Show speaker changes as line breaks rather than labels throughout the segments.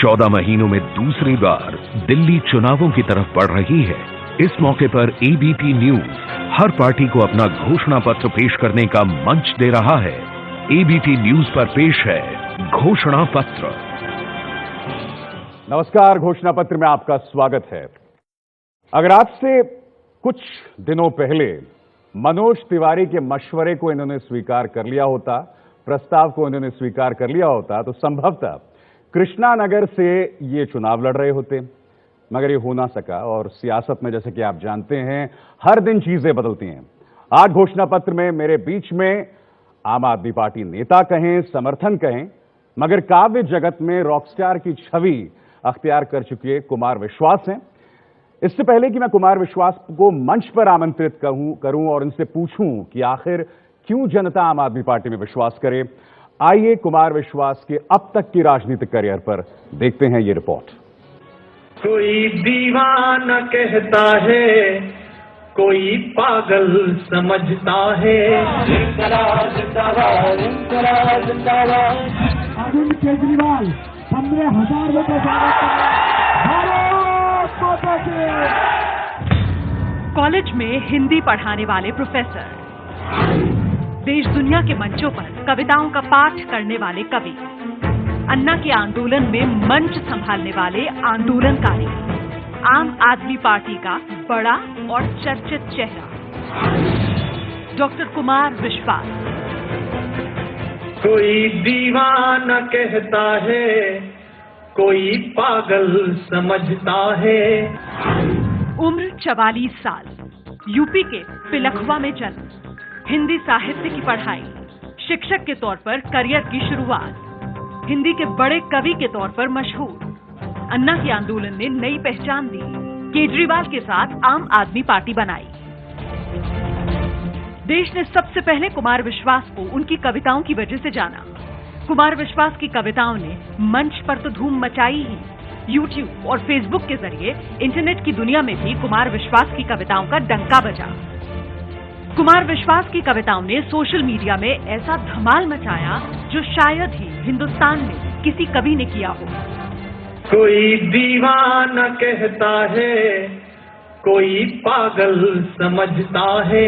14 महीनों में दूसरी बार दिल्ली चुनावों की तरफ बढ़ रही है। इस मौके पर एबीपी न्यूज हर पार्टी को अपना घोषणा पत्र पेश करने का मंच दे रहा है। एबीपी न्यूज पर पेश है घोषणा पत्र।
नमस्कार, घोषणा पत्र में आपका स्वागत है। अगर आज से कुछ दिनों पहले मनोज तिवारी के मशवरे को इन्होंने स्वीकार कर लिया होता, प्रस्ताव को इन्होंने स्वीकार कर लिया होता, तो संभवतः कृष्णानगर से ये चुनाव लड़ रहे होते, मगर ये हो ना सका। और सियासत में जैसे कि आप जानते हैं, हर दिन चीजें बदलती हैं। आज घोषणा पत्र में मेरे बीच में आम आदमी पार्टी नेता कहें, समर्थन कहें, मगर काव्य जगत में रॉकस्टार की छवि अख्तियार कर चुके कुमार विश्वास हैं। इससे पहले कि मैं कुमार विश्वास को मंच पर आमंत्रित करूं और उनसे पूछूं कि आखिर क्यों जनता आम आदमी पार्टी में विश्वास करे, आइए कुमार विश्वास के अब तक की राजनीतिक करियर पर देखते हैं ये रिपोर्ट।
कोई दीवाना कहता है, कोई पागल समझता है।
अरविंद केजरीवाल 15,000 वोटों से
कॉलेज में हिंदी पढ़ाने वाले प्रोफेसर, देश दुनिया के मंचों पर कविताओं का पाठ करने वाले कवि, अन्ना के आंदोलन में मंच संभालने वाले आंदोलनकारी, आम आदमी पार्टी का बड़ा और चर्चित चेहरा डॉक्टर कुमार विश्वास।
कोई दीवाना कहता है, कोई पागल समझता है।
उम्र 44 साल, यूपी के पिलखवा में जन्म, हिंदी साहित्य की पढ़ाई, शिक्षक के तौर पर करियर की शुरुआत, हिंदी के बड़े कवि के तौर पर मशहूर। अन्ना के आंदोलन ने नई पहचान दी, केजरीवाल के साथ आम आदमी पार्टी बनाई। देश ने सबसे पहले कुमार विश्वास को उनकी कविताओं की वजह से जाना। कुमार विश्वास की कविताओं ने मंच पर तो धूम मचाई ही, यूट्यूब और फेसबुक के जरिए इंटरनेट की दुनिया में भी कुमार विश्वास की कविताओं का डंका बजा। कुमार विश्वास की कविताओं ने सोशल मीडिया में ऐसा धमाल मचाया जो शायद ही हिंदुस्तान में किसी कवि ने किया हो।
कोई दीवाना कहता है, कोई पागल समझता है।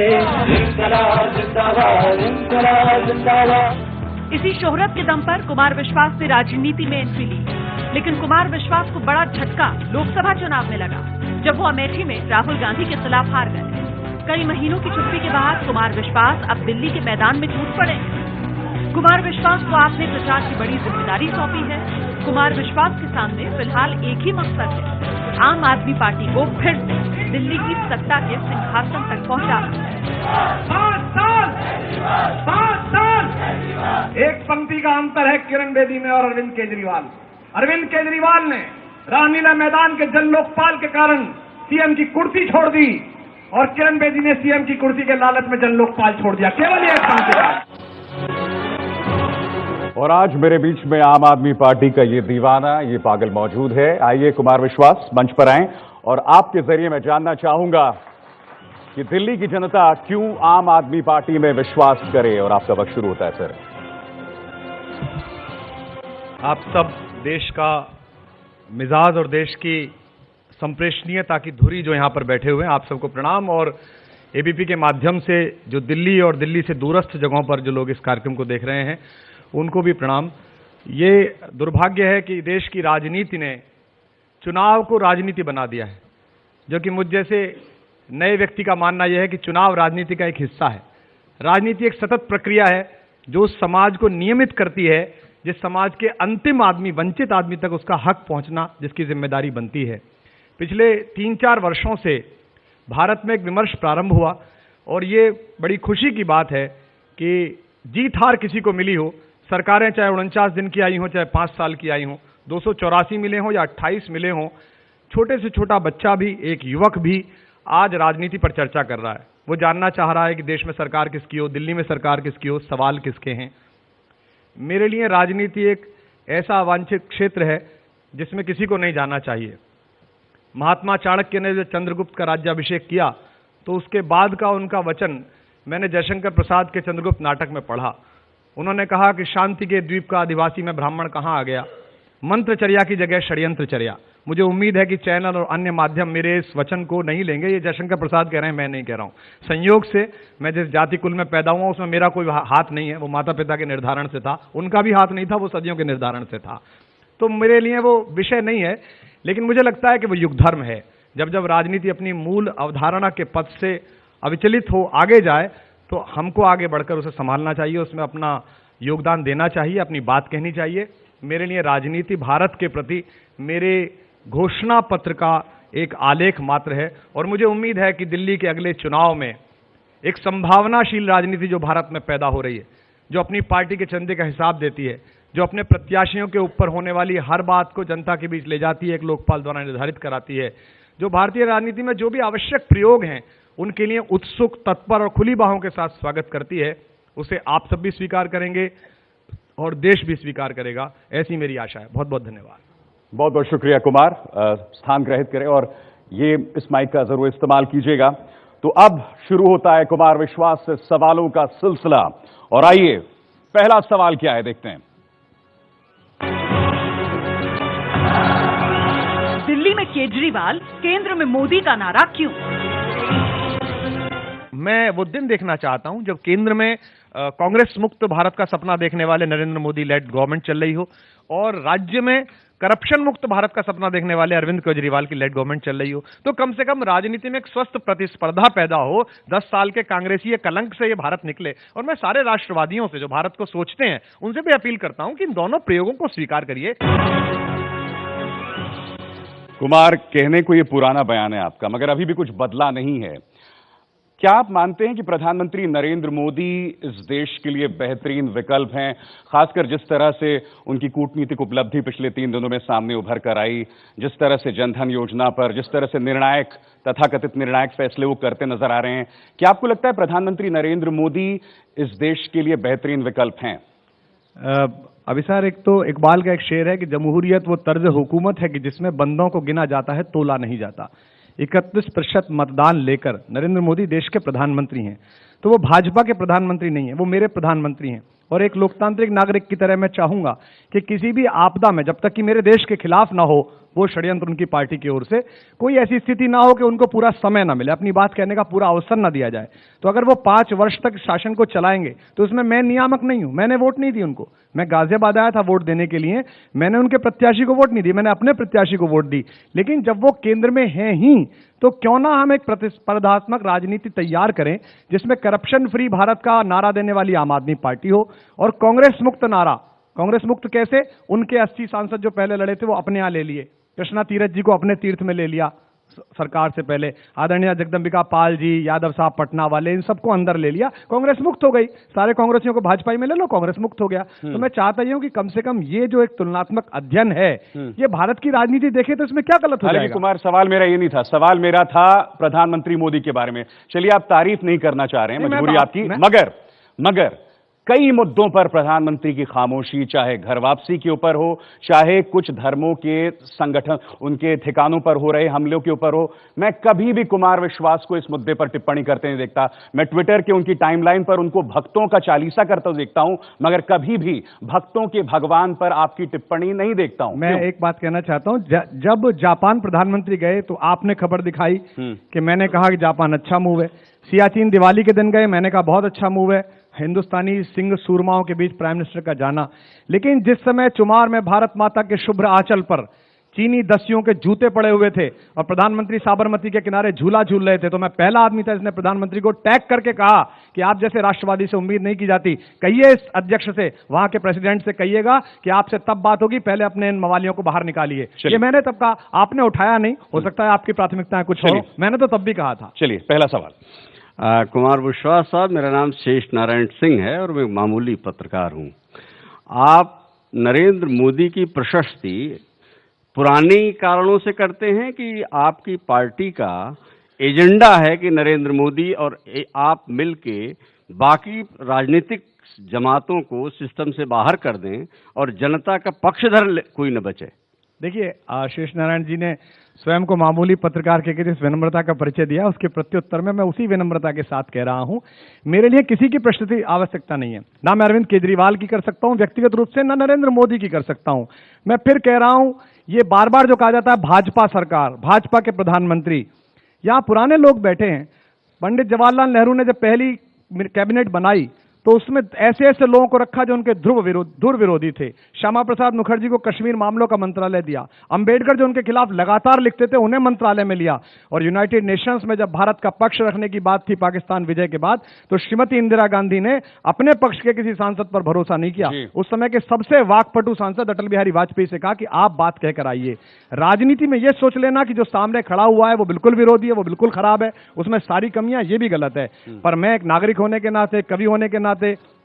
इसी शोहरत के दम पर कुमार विश्वास ने राजनीति में एंट्री ली, लेकिन कुमार विश्वास को बड़ा झटका लोकसभा चुनाव में लगा, जब वो अमेठी में राहुल गांधी के खिलाफ हार गए। कई महीनों की छुट्टी के बाद कुमार विश्वास अब दिल्ली के मैदान में टूट पड़े। कुमार विश्वास को आपने प्रचार की बड़ी जिम्मेदारी सौंपी है। कुमार विश्वास के सामने फिलहाल एक ही मकसद है, आम आदमी पार्टी को फिर से दिल्ली की सत्ता के सिंहासन तक पहुंचाना।
5 साल एक पंक्ति का अंतर है किरण बेदी में और अरविंद केजरीवाल। अरविंद केजरीवाल ने रामलीला मैदान के जन लोकपाल के कारण सीएम की कुर्सी छोड़ दी और किरण बेदी ने सीएम की कुर्सी के लालच में जन लोकपाल छोड़ दिया। केवल एक पंक्ति।
और आज मेरे बीच में आम आदमी पार्टी का ये दीवाना, ये पागल मौजूद है। आइए कुमार विश्वास मंच पर आएं और आपके जरिए मैं जानना चाहूंगा कि दिल्ली की जनता क्यों आम आदमी पार्टी में विश्वास करे। और आपका वक्त शुरू होता है सर।
आप सब देश का मिजाज और देश की संप्रेषणीयता की धुरी जो यहाँ पर बैठे हुए हैं, आप सबको प्रणाम। और एबीपी के माध्यम से जो दिल्ली और दिल्ली से दूरस्थ जगहों पर जो लोग इस कार्यक्रम को देख रहे हैं, उनको भी प्रणाम। ये दुर्भाग्य है कि देश की राजनीति ने चुनाव को राजनीति बना दिया है, जो कि मुझ जैसे नए व्यक्ति का मानना यह है कि चुनाव राजनीति का एक हिस्सा है। राजनीति एक सतत प्रक्रिया है जो उस समाज को नियमित करती है, जिस समाज के अंतिम आदमी, वंचित आदमी तक उसका हक पहुंचना, जिसकी जिम्मेदारी बनती है। पिछले 3-4 वर्षों से भारत में एक विमर्श प्रारंभ हुआ और ये बड़ी खुशी की बात है कि जीत हार किसी को मिली हो, सरकारें चाहे 49 दिन की आई हों, चाहे 5 साल की आई हों, 284 मिले हों या 28 मिले हों, छोटे से छोटा बच्चा भी, एक युवक भी आज राजनीति पर चर्चा कर रहा है। वो जानना चाह रहा है कि देश में सरकार किसकी हो, दिल्ली में सरकार किसकी हो, सवाल किसके हैं। मेरे लिए राजनीति एक ऐसा अवांछित क्षेत्र है जिसमें किसी को नहीं जाना चाहिए। महात्मा चाणक्य ने जब चंद्रगुप्त का राज्याभिषेक किया तो उसके बाद का उनका वचन मैंने जयशंकर प्रसाद के चंद्रगुप्त नाटक में पढ़ा। उन्होंने कहा कि शांति के द्वीप का आदिवासी में ब्राह्मण कहाँ आ गया। मंत्रचर्या की जगह षड्यंत्रचर्या। मुझे उम्मीद है कि चैनल और अन्य माध्यम मेरे इस वचन को नहीं लेंगे। ये जयशंकर प्रसाद कह रहे हैं, मैं नहीं कह रहा हूं। संयोग से मैं जिस जाति कुल में पैदा हुआ उसमें मेरा कोई हाथ नहीं है, वो माता पिता के निर्धारण से था। उनका भी हाथ नहीं था, वो सदियों के निर्धारण से था। तो मेरे लिए वो विषय नहीं है, लेकिन मुझे लगता है कि वो युग धर्म है। जब जब राजनीति अपनी मूल अवधारणा के पथ से अविचलित हो आगे जाए तो हमको आगे बढ़कर उसे संभालना चाहिए, उसमें अपना योगदान देना चाहिए, अपनी बात कहनी चाहिए। मेरे लिए राजनीति भारत के प्रति मेरे घोषणा पत्र का एक आलेख मात्र है और मुझे उम्मीद है कि दिल्ली के अगले चुनाव में एक संभावनाशील राजनीति जो भारत में पैदा हो रही है, जो अपनी पार्टी के चंदे का हिसाब देती है, जो अपने प्रत्याशियों के ऊपर होने वाली हर बात को जनता के बीच ले जाती है, एक लोकपाल द्वारा निर्धारित कराती है, जो भारतीय राजनीति में जो भी आवश्यक प्रयोग हैं उनके लिए उत्सुक, तत्पर और खुली बाहों के साथ स्वागत करती है, उसे आप सब भी स्वीकार करेंगे और देश भी स्वीकार करेगा, ऐसी मेरी आशा है। बहुत बहुत धन्यवाद।
बहुत बहुत शुक्रिया कुमार, स्थान ग्रहित करें और ये इस माइक का जरूर इस्तेमाल कीजिएगा। तो अब शुरू होता है कुमार विश्वास से सवालों का सिलसिला और आइए पहला सवाल क्या है देखते हैं।
दिल्ली में केजरीवाल, केंद्र में मोदी का नारा क्यों?
मैं वो दिन देखना चाहता हूं जब केंद्र में कांग्रेस मुक्त भारत का सपना देखने वाले नरेंद्र मोदी लेड गवर्नमेंट चल रही हो और राज्य में करप्शन मुक्त भारत का सपना देखने वाले अरविंद केजरीवाल की लेड गवर्नमेंट चल रही हो। तो कम से कम राजनीति में एक स्वस्थ प्रतिस्पर्धा पैदा हो, 10 साल के कांग्रेसी कलंक से ये भारत निकले। और मैं सारे राष्ट्रवादियों से जो भारत को सोचते हैं उनसे भी अपील करता हूं कि इन दोनों प्रयोगों को स्वीकार करिए।
कुमार, कहने को ये पुराना बयान है आपका, मगर अभी भी कुछ बदला नहीं है। क्या आप मानते हैं कि प्रधानमंत्री नरेंद्र मोदी इस देश के लिए बेहतरीन विकल्प हैं, खासकर जिस तरह से उनकी कूटनीतिक उपलब्धि पिछले 3 दिनों में सामने उभर कर आई, जिस तरह से जनधन योजना पर जिस तरह से निर्णायक तथाकथित निर्णायक फैसले वो करते नजर आ रहे हैं, क्या आपको लगता है प्रधानमंत्री नरेंद्र मोदी इस देश के लिए बेहतरीन विकल्प हैं?
अभी सर, एक तो इकबाल का एक शेर है कि जमहूरियत वो तर्ज हुकूमत है कि जिसमें बंदों को गिना जाता है, तोला नहीं जाता। 31% मतदान लेकर नरेंद्र मोदी देश के प्रधानमंत्री हैं। तो वो भाजपा के प्रधानमंत्री नहीं है, वो मेरे प्रधानमंत्री हैं। और एक लोकतांत्रिक नागरिक की तरह मैं चाहूंगा कि किसी भी आपदा में जब तक कि मेरे देश के खिलाफ ना हो वो षड्यंत्र उनकी पार्टी की ओर से, कोई ऐसी स्थिति ना हो कि उनको पूरा समय ना मिले, अपनी बात कहने का पूरा अवसर ना दिया जाए। तो अगर वो 5 वर्ष तक शासन को चलाएंगे तो उसमें मैं नियामक नहीं हूं, मैंने वोट नहीं दी उनको। मैं गाजियाबाद आया था वोट देने के लिए, मैंने उनके प्रत्याशी को वोट नहीं दी, मैंने अपने प्रत्याशी को वोट दी। लेकिन जब वो केंद्र में हैं ही तो क्यों ना हम एक प्रतिस्पर्धात्मक राजनीति तैयार करें जिसमें करप्शन फ्री भारत का नारा देने वाली आम आदमी पार्टी हो और कांग्रेस मुक्त नारा। कांग्रेस मुक्त कैसे? उनके 80 सांसद जो पहले लड़े थे वो अपने यहां ले लिए, कृष्णा तीरथ जी को अपने तीर्थ में ले लिया सरकार से पहले, आदरणीय जगदंबिका पाल जी, यादव साहब पटना वाले, इन सबको अंदर ले लिया, कांग्रेस मुक्त हो गई। सारे कांग्रेसियों को भाजपा में ले लो, कांग्रेस मुक्त हो गया। तो मैं चाहता हूं कि कम से कम ये जो एक तुलनात्मक अध्ययन है ये भारत की राजनीति देखे तो इसमें क्या गलत हो जाएगा?
कुमार, सवाल मेरा ये नहीं था, सवाल मेरा था प्रधानमंत्री मोदी के बारे में। चलिए, आप तारीफ नहीं करना चाह रहे हैं, मजबूरी आपकी, मगर कई मुद्दों पर प्रधानमंत्री की खामोशी, चाहे घर वापसी के ऊपर हो, चाहे कुछ धर्मों के संगठन उनके ठिकानों पर हो रहे हमलों के ऊपर हो, मैं कभी भी कुमार विश्वास को इस मुद्दे पर टिप्पणी करते नहीं देखता। मैं ट्विटर के उनकी टाइमलाइन पर उनको भक्तों का चालीसा करता हुआ देखता हूं, मगर कभी भी भक्तों के भगवान पर आपकी टिप्पणी नहीं देखता हूं।
मैं एक बात कहना चाहता हूं, जब जापान प्रधानमंत्री गए तो आपने खबर दिखाई कि मैंने कहा कि जापान अच्छा मूव है। सियाचिन दिवाली के दिन गए, मैंने कहा बहुत अच्छा मूव है, हिंदुस्तानी सिंह सूरमाओं के बीच प्राइम मिनिस्टर का जाना। लेकिन जिस समय चुमार में भारत माता के शुभ्र आंचल पर चीनी दस्युओं के जूते पड़े हुए थे और प्रधानमंत्री साबरमती के किनारे झूला झूल रहे थे, तो मैं पहला आदमी था जिसने प्रधानमंत्री को टैग करके कहा कि आप जैसे राष्ट्रवादी से उम्मीद नहीं की जाती। कहिए इस अध्यक्ष से, वहां के प्रेसिडेंट से कहिएगा कि आपसे तब बात होगी, पहले अपने इन मवालियों को बाहर निकालिए। ये मैंने तब कहा, आपने उठाया नहीं, हो सकता है आपकी प्राथमिकताएं कुछ हो, मैंने तो तब भी कहा था।
चलिए, पहला सवाल।
कुमार विश्वास साहब, मेरा नाम शेष नारायण सिंह है और मैं मामूली पत्रकार हूं। आप नरेंद्र मोदी की प्रशस्ति पुराने कारणों से करते हैं कि आपकी पार्टी का एजेंडा है कि नरेंद्र मोदी और आप मिलके बाकी राजनीतिक जमातों को सिस्टम से बाहर कर दें और जनता का पक्षधर कोई न बचे?
देखिए, शेष नारायण जी ने स्वयं को मामूली पत्रकार के जिस विनम्रता का परिचय दिया, उसके प्रत्युत्तर में मैं उसी विनम्रता के साथ कह रहा हूं, मेरे लिए किसी की प्रस्तुति आवश्यकता नहीं है। ना मैं अरविंद केजरीवाल की कर सकता हूं व्यक्तिगत रूप से, ना नरेंद्र मोदी की कर सकता हूं। मैं फिर कह रहा हूं, ये बार बार जो कहा जाता है भाजपा सरकार, भाजपा के प्रधानमंत्री, यहां पुराने लोग बैठे हैं। पंडित जवाहरलाल नेहरू ने जब पहली कैबिनेट बनाई तो उसमें ऐसे ऐसे लोगों को रखा जो उनके ध्रुव विरोधी थे। श्यामा प्रसाद मुखर्जी को कश्मीर मामलों का मंत्रालय दिया। अंबेडकर जो उनके खिलाफ लगातार लिखते थे, उन्हें मंत्रालय में लिया। और यूनाइटेड नेशंस में जब भारत का पक्ष रखने की बात थी पाकिस्तान विजय के बाद, तो श्रीमती इंदिरा गांधी ने अपने पक्ष के किसी सांसद पर भरोसा नहीं किया। उस समय के सबसे वाकपटु सांसद अटल बिहारी वाजपेयी से कहा कि आप बात कहकर आइए। राजनीति में यह सोच लेना कि जो सामने खड़ा हुआ है वो बिल्कुल विरोधी है, वो बिल्कुल खराब है, उसमें सारी कमियां, ये भी गलत है। पर मैं एक नागरिक होने के नाते, कवि होने के नाते,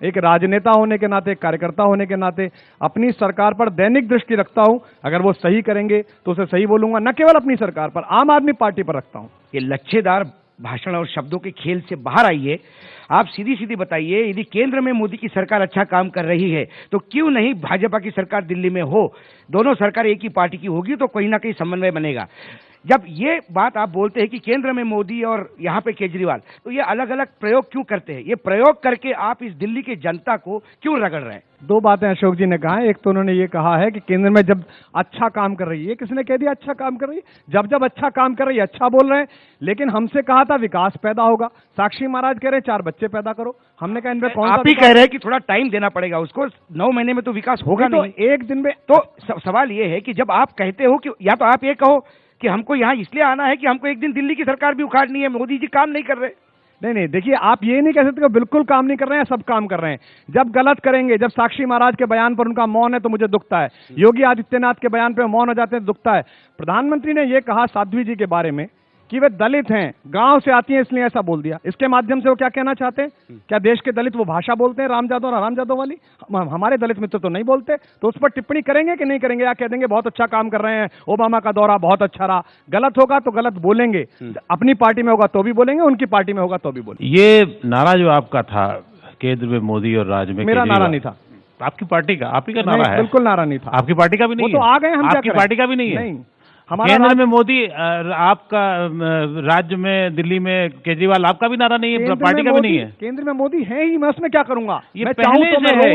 एक राजनेता होने के नाते, कार्यकर्ता होने के नाते अपनी सरकार पर दैनिक दृष्टि रखता हूं। अगर वो सही करेंगे तो उसे सही बोलूंगा, न केवल अपनी सरकार पर, आम आदमी पार्टी पर रखता हूं।
ये लच्छेदार भाषण और शब्दों के खेल से बाहर आइए। आप सीधी सीधी बताइए, यदि केंद्र में मोदी की सरकार अच्छा काम कर रही है तो क्यों नहीं भाजपा की सरकार दिल्ली में हो? दोनों सरकार एक ही पार्टी की होगी तो कहीं ना कहीं समन्वय बनेगा। जब ये बात आप बोलते हैं कि केंद्र में मोदी और यहाँ पे केजरीवाल, तो ये अलग अलग प्रयोग क्यों करते हैं? ये प्रयोग करके आप इस दिल्ली की जनता को क्यों रगड़ रहे हैं?
दो बातें अशोक जी ने कहा है। एक तो उन्होंने ये कहा है कि केंद्र में जब अच्छा काम कर रही है, किसने कह दिया अच्छा काम कर रही है? जब जब अच्छा काम कर रही है अच्छा बोल रहे हैं, लेकिन हमसे कहा था विकास पैदा होगा। साक्षी महाराज कह रहे हैं 4 बच्चे पैदा करो, हमने कहा इनमें कौन सा?
आप ही कह रहे हैं कि थोड़ा टाइम देना पड़ेगा उसको, 9 महीने में तो विकास होगा नहीं।
तो एक दिन में
तो सवाल ये है कि जब आप कहते हो कि या तो आप ये कहो कि हमको यहाँ इसलिए आना है कि हमको एक दिन दिल्ली की सरकार भी उखाड़नी है, मोदी जी काम नहीं कर रहे।
नहीं, देखिए, आप ये नहीं कह सकते कि बिल्कुल काम नहीं कर रहे हैं, सब काम कर रहे हैं। जब गलत करेंगे, जब साक्षी महाराज के बयान पर उनका मौन है तो मुझे दुखता है, योगी आदित्यनाथ के बयान पर मौन हो जाते हैं तो दुखता है। प्रधानमंत्री ने यह कहा साध्वी जी के बारे में कि वे दलित हैं, गांव से आती हैं, इसलिए ऐसा बोल दिया। इसके माध्यम से वो क्या कहना चाहते हैं? क्या देश के दलित वो भाषा बोलते हैं राम जादव और आराम जादव वाली? हमारे दलित मित्र तो नहीं बोलते। तो उस पर टिप्पणी करेंगे कि नहीं करेंगे? या कह देंगे बहुत अच्छा काम कर रहे हैं, ओबामा का दौरा बहुत अच्छा रहा? गलत होगा तो गलत बोलेंगे, अपनी पार्टी में होगा तो भी बोलेंगे, उनकी पार्टी में होगा तो भी बोलेंगे।
ये नारा जो आपका था केंद्र में मोदी और राज्य में,
मेरा नारा नहीं था,
आपकी पार्टी का, आप ही का नारा है।
बिल्कुल नारा नहीं था।
आपकी पार्टी का भी नहीं है?
तो आ गए हम,
आपकी पार्टी का भी नहीं है?
नहीं,
केंद्र में मोदी, आपका राज्य में दिल्ली में केजरीवाल, आपका भी नारा नहीं है, पार्टी का भी नहीं है।
केंद्र में मोदी है ही, मैं उसमें क्या करूंगा?
ये पहले से है,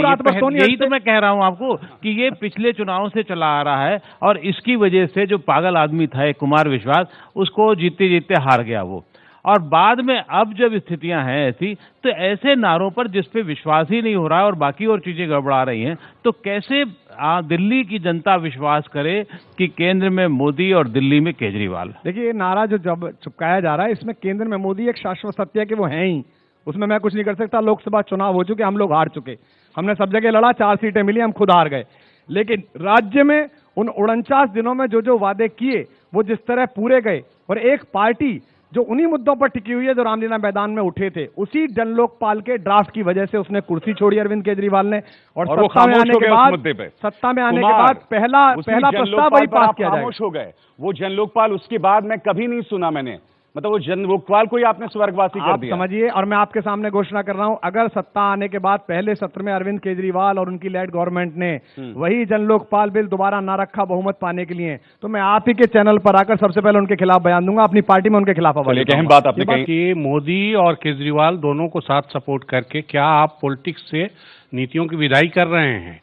यही तो मैं कह रहा हूं आपको कि ये पिछले चुनाव से चला आ रहा है और इसकी वजह से जो पागल आदमी था एक कुमार विश्वास, उसको जीतते जीतते हार गया वो। और बाद में अब जब स्थितियां हैं ऐसी, तो ऐसे नारों पर जिस पे विश्वास ही नहीं हो रहा है और बाकी और चीजें गड़बड़ा रही हैं, तो कैसे दिल्ली की जनता विश्वास करे कि केंद्र में मोदी और दिल्ली में केजरीवाल?
देखिए, ये नारा जो जब चुपकाया जा रहा है, इसमें केंद्र में मोदी एक शाश्वत सत्य है कि वो हैं ही, उसमें मैं कुछ नहीं कर सकता। लोकसभा चुनाव हो चुके, हम लोग हार चुके, हमने सब जगह लड़ा, 4 सीटें मिली, हम खुद हार गए। लेकिन राज्य में उन 49 दिनों में जो जो वादे किए वो जिस तरह पूरे गए, और एक पार्टी जो उन्हीं मुद्दों पर टिकी हुई है जो रामलीला मैदान में उठे थे, उसी जन लोकपाल के ड्राफ्ट की वजह से उसने कुर्सी छोड़ी अरविंद केजरीवाल ने। और सत्ता में आने के बाद पहला प्रस्ताव वही पास किया जाएगा।
खामोश हो गए वो जन लोकपाल, उसके बाद मैं कभी नहीं सुना मैंने, मतलब वो जन लोकपाल को ही आपने स्वर्गवासी कर दिया।
आप समझिए, और मैं आपके सामने घोषणा कर रहा हूं, अगर सत्ता आने के बाद पहले सत्र में अरविंद केजरीवाल और उनकी लेड गवर्नमेंट ने वही जन लोकपाल बिल दोबारा ना रखा बहुमत पाने के लिए, तो मैं आप ही के चैनल पर आकर सबसे पहले उनके खिलाफ बयान दूंगा, अपनी पार्टी में उनके खिलाफ आवाज।
अहम बात आपने कही
कि मोदी और केजरीवाल दोनों को साथ सपोर्ट करके क्या आप पॉलिटिक्स से नीतियों की विदाई कर रहे हैं?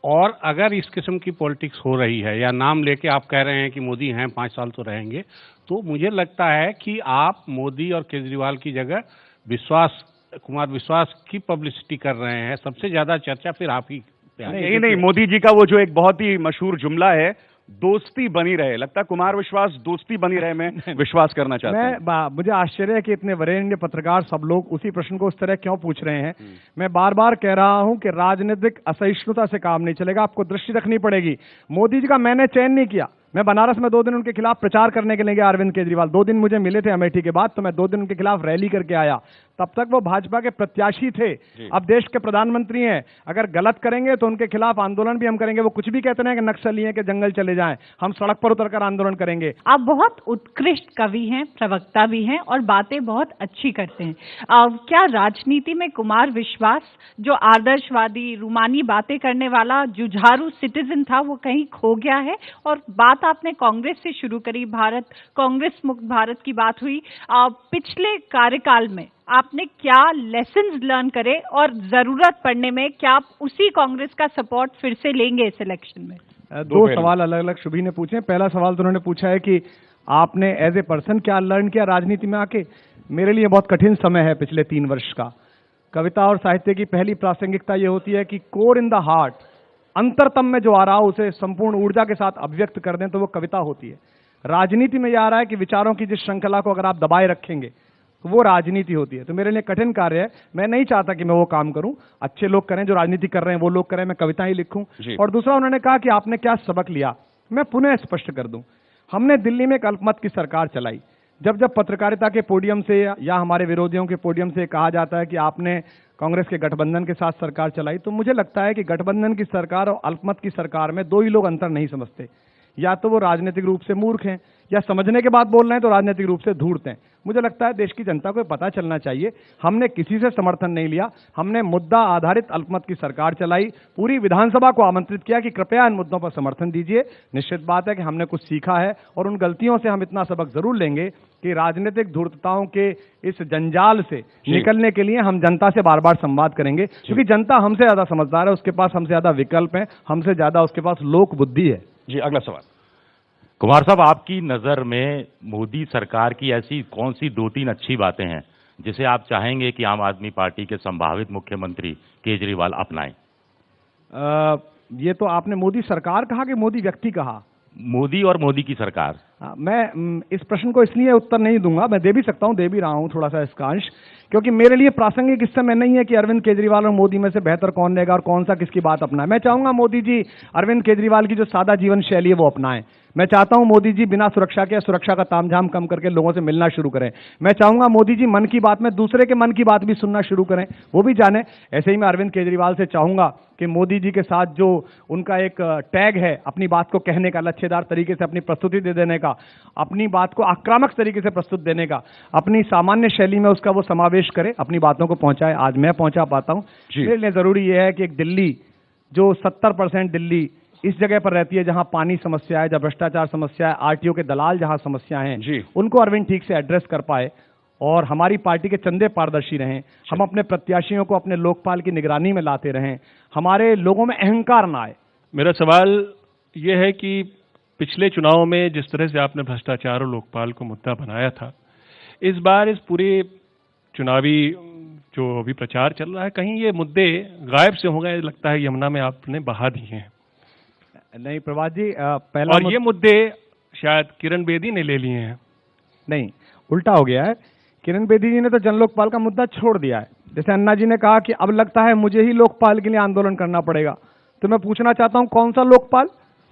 और अगर इस किस्म की पॉलिटिक्स हो रही है, या नाम लेके आप कह रहे हैं कि मोदी हैं 5 साल तो रहेंगे, तो मुझे लगता है कि आप मोदी और केजरीवाल की जगह कुमार विश्वास की पब्लिसिटी कर रहे हैं। सबसे ज्यादा चर्चा फिर आप ही पे।
नहीं, मोदी जी का वो जो एक बहुत ही मशहूर जुमला है, दोस्ती बनी रहे, लगता है कुमार विश्वास दोस्ती बनी रहे में विश्वास करना चाहते हैं।
मुझे आश्चर्य है कि इतने वरेण्य पत्रकार सब लोग उसी प्रश्न को उस तरह क्यों पूछ रहे हैं। मैं बार बार कह रहा हूं कि राजनीतिक असहिष्णुता से काम नहीं चलेगा, आपको दृष्टि रखनी पड़ेगी। मोदी जी का मैंने चयन नहीं किया, मैं बनारस में 2 दिन उनके खिलाफ प्रचार करने के लिए गया, अरविंद केजरीवाल 2 दिन मुझे मिले थे अमेठी के बाद, तो मैं 2 दिन उनके खिलाफ रैली करके आया।
तब तक वो भाजपा के प्रत्याशी थे। अब देश के प्रधानमंत्री हैं, अगर गलत करेंगे तो उनके खिलाफ आंदोलन भी हम करेंगे। वो कुछ भी कहते हैं कि नक्सली हैं कि जंगल चले जाएं, हम सड़क पर उतरकर आंदोलन करेंगे।
आप बहुत उत्कृष्ट कवि हैं, प्रवक्ता भी हैं और बातें बहुत अच्छी करते हैं। क्या राजनीति में कुमार विश्वास जो आदर्शवादी रूमानी बातें करने वाला जुझारू सिटीजन था वो कहीं खो गया है? और बात आपने कांग्रेस से शुरू करी, भारत कांग्रेस मुक्त भारत की बात हुई। पिछले कार्यकाल में आपने क्या लेसन्स लर्न करे और जरूरत पड़ने में क्या आप उसी कांग्रेस का सपोर्ट फिर से लेंगे इस इलेक्शन में?
दो सवाल अलग अलग शुभी ने पूछे। पहला सवाल तो उन्होंने पूछा है कि आपने एज ए पर्सन क्या लर्न किया राजनीति में आके। मेरे लिए बहुत कठिन समय है पिछले 3 वर्ष का। कविता और साहित्य की पहली प्रासंगिकता ये होती है कि कोर इन द हार्ट, अंतरतम में जो आ रहा हो उसे संपूर्ण ऊर्जा के साथ अभिव्यक्त कर दें तो वो कविता होती है। राजनीति में यह आ रहा है कि विचारों की जिस श्रृंखला को अगर आप दबाए रखेंगे तो वो राजनीति होती है। तो मेरे लिए कठिन कार्य है। मैं नहीं चाहता कि मैं वो काम करूं। अच्छे लोग करें, जो राजनीति कर रहे हैं वो लोग करें, मैं कविता ही लिखूं। और दूसरा, उन्होंने कहा कि आपने क्या सबक लिया। मैं पुनः स्पष्ट कर दूं, हमने दिल्ली में एक अल्पमत की सरकार चलाई। जब जब पत्रकारिता के पोडियम से या हमारे विरोधियों के पोडियम से कहा जाता है कि आपने कांग्रेस के गठबंधन के साथ सरकार चलाई, तो मुझे लगता है कि गठबंधन की सरकार और अल्पमत की सरकार में 2 ही लोग अंतर नहीं समझते। या तो वो राजनीतिक रूप से मूर्ख हैं या समझने के बाद बोल रहे हैं तो राजनीतिक रूप से धूर्त हैं। मुझे लगता है देश की जनता को पता चलना चाहिए, हमने किसी से समर्थन नहीं लिया, हमने मुद्दा आधारित अल्पमत की सरकार चलाई। पूरी विधानसभा को आमंत्रित किया कि कृपया इन मुद्दों पर समर्थन दीजिए। निश्चित बात है कि हमने कुछ सीखा है और उन गलतियों से हम इतना सबक जरूर लेंगे कि राजनीतिक धूर्तताओं के इस जंजाल से निकलने के लिए हम जनता से बार बार संवाद करेंगे, क्योंकि जनता हमसे ज्यादा समझदार है, उसके पास हमसे ज्यादा विकल्प है, हमसे ज्यादा उसके पास लोक बुद्धि है।
जी, अगला सवाल।
कुमार साहब, आपकी नजर में मोदी सरकार की ऐसी कौन सी 2-3 अच्छी बातें हैं जिसे आप चाहेंगे कि आम आदमी पार्टी के संभावित मुख्यमंत्री केजरीवाल अपनाएं?
ये तो आपने मोदी सरकार कहा कि मोदी व्यक्ति कहा?
मोदी और मोदी की सरकार।
मैं इस प्रश्न को इसलिए उत्तर नहीं दूंगा, मैं दे भी सकता हूं, दे भी रहा हूं थोड़ा सा इसका अंश, क्योंकि मेरे लिए प्रासंगिक इस समय नहीं है कि अरविंद केजरीवाल और मोदी में से बेहतर कौन रहेगा और कौन सा किसकी बात अपनाए। मैं चाहूंगा मोदी जी अरविंद केजरीवाल की जो सादा जीवन शैली है वो अपनाएं। मैं चाहता हूं मोदी जी बिना सुरक्षा के, सुरक्षा का तामझाम कम करके लोगों से मिलना शुरू करें। मैं चाहूंगा मोदी जी मन की बात में दूसरे के मन की बात भी सुनना शुरू करें, वो भी जाने। ऐसे ही मैं अरविंद केजरीवाल से चाहूंगा कि मोदी जी के साथ जो उनका एक टैग है अपनी बात को कहने का, लच्छेदार तरीके से अपनी प्रस्तुति दे देने का, अपनी बात को आक्रामक तरीके से प्रस्तुत देने का, अपनी सामान्य शैली में उसका वो समावेश करे, अपनी बातों को पहुंचाए। आज मैं पहुंचा पाता हूं। मेरे लिए जरूरी यह है कि एक दिल्ली जो 70% दिल्ली इस जगह पर रहती है जहां पानी समस्या है, जहां भ्रष्टाचार समस्या है, आरटीओ के दलाल जहां समस्या हैं, उनको अरविंद ठीक से एड्रेस कर पाए और हमारी पार्टी के चंदे पारदर्शी रहें, हम अपने प्रत्याशियों को अपने लोकपाल की निगरानी में लाते रहें, हमारे लोगों में अहंकार ना आए।
मेरा सवाल यह है कि पिछले चुनाव में जिस तरह से आपने भ्रष्टाचार और लोकपाल को मुद्दा बनाया था, इस बार इस पूरे चुनावी जो अभी प्रचार चल रहा है, कहीं ये मुद्दे गायब से हो गए? लगता है यमुना में आपने बहा दिए हैं।
नहीं प्रभात जी, पहला
और ये मुद्दे शायद किरण बेदी ने ले लिए हैं।
नहीं, उल्टा हो गया है। किरण बेदी जी ने तो जन लोकपाल का मुद्दा छोड़ दिया है। जैसे अन्ना जी ने कहा कि अब लगता है मुझे ही लोकपाल के लिए आंदोलन करना पड़ेगा, तो मैं पूछना चाहता हूं कौन सा लोकपाल?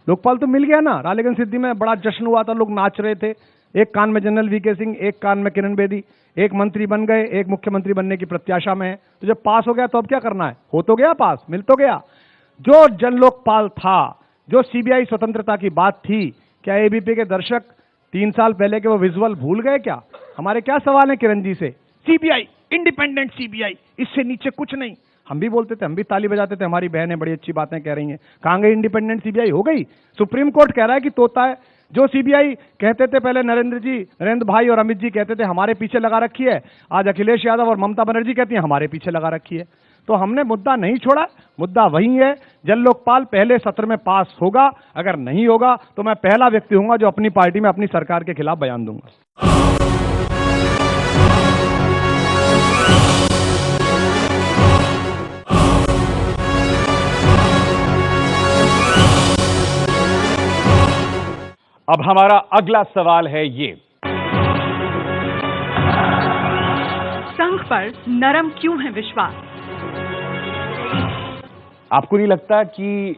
लोकपाल तो मिल गया ना। रालेगंज सिद्धि में बड़ा जश्न हुआ था, लोग नाच रहे थे। एक कान में जनरल वीके सिंह, एक कान में किरण बेदी, एक मंत्री बन गए, एक मुख्यमंत्री बनने की प्रत्याशा में है। तो जब पास हो गया तो अब क्या करना है? हो तो गया पास, मिल तो गया। जो जन लोकपाल था, जो सीबीआई स्वतंत्रता की बात थी, क्या एबीपी के दर्शक 3 साल पहले के वो विजुअल भूल गए क्या? हमारे क्या सवाल है किरण जी से? सीबीआई, इंडिपेंडेंट सीबीआई, इससे नीचे कुछ नहीं। हम भी बोलते थे, हम भी ताली बजाते थे, हमारी बहनें बड़ी अच्छी बातें कह रही हैं। कहां गई इंडिपेंडेंट सीबीआई? हो गई। सुप्रीम कोर्ट कह रहा है कि तोता है। जो सीबीआई कहते थे पहले नरेंद्र भाई और अमित जी कहते थे हमारे पीछे लगा रखी है, आज अखिलेश यादव और ममता बनर्जी कहती हैं हमारे पीछे लगा रखी है। तो हमने मुद्दा नहीं छोड़ा, मुद्दा वही है। जन लोकपाल पहले सत्र में पास होगा, अगर नहीं होगा तो मैं पहला व्यक्ति हूंगा जो अपनी पार्टी में अपनी सरकार के खिलाफ बयान दूंगा।
अब हमारा अगला सवाल है ये,
संघ पर नरम क्यों है विश्वास?
आपको नहीं लगता कि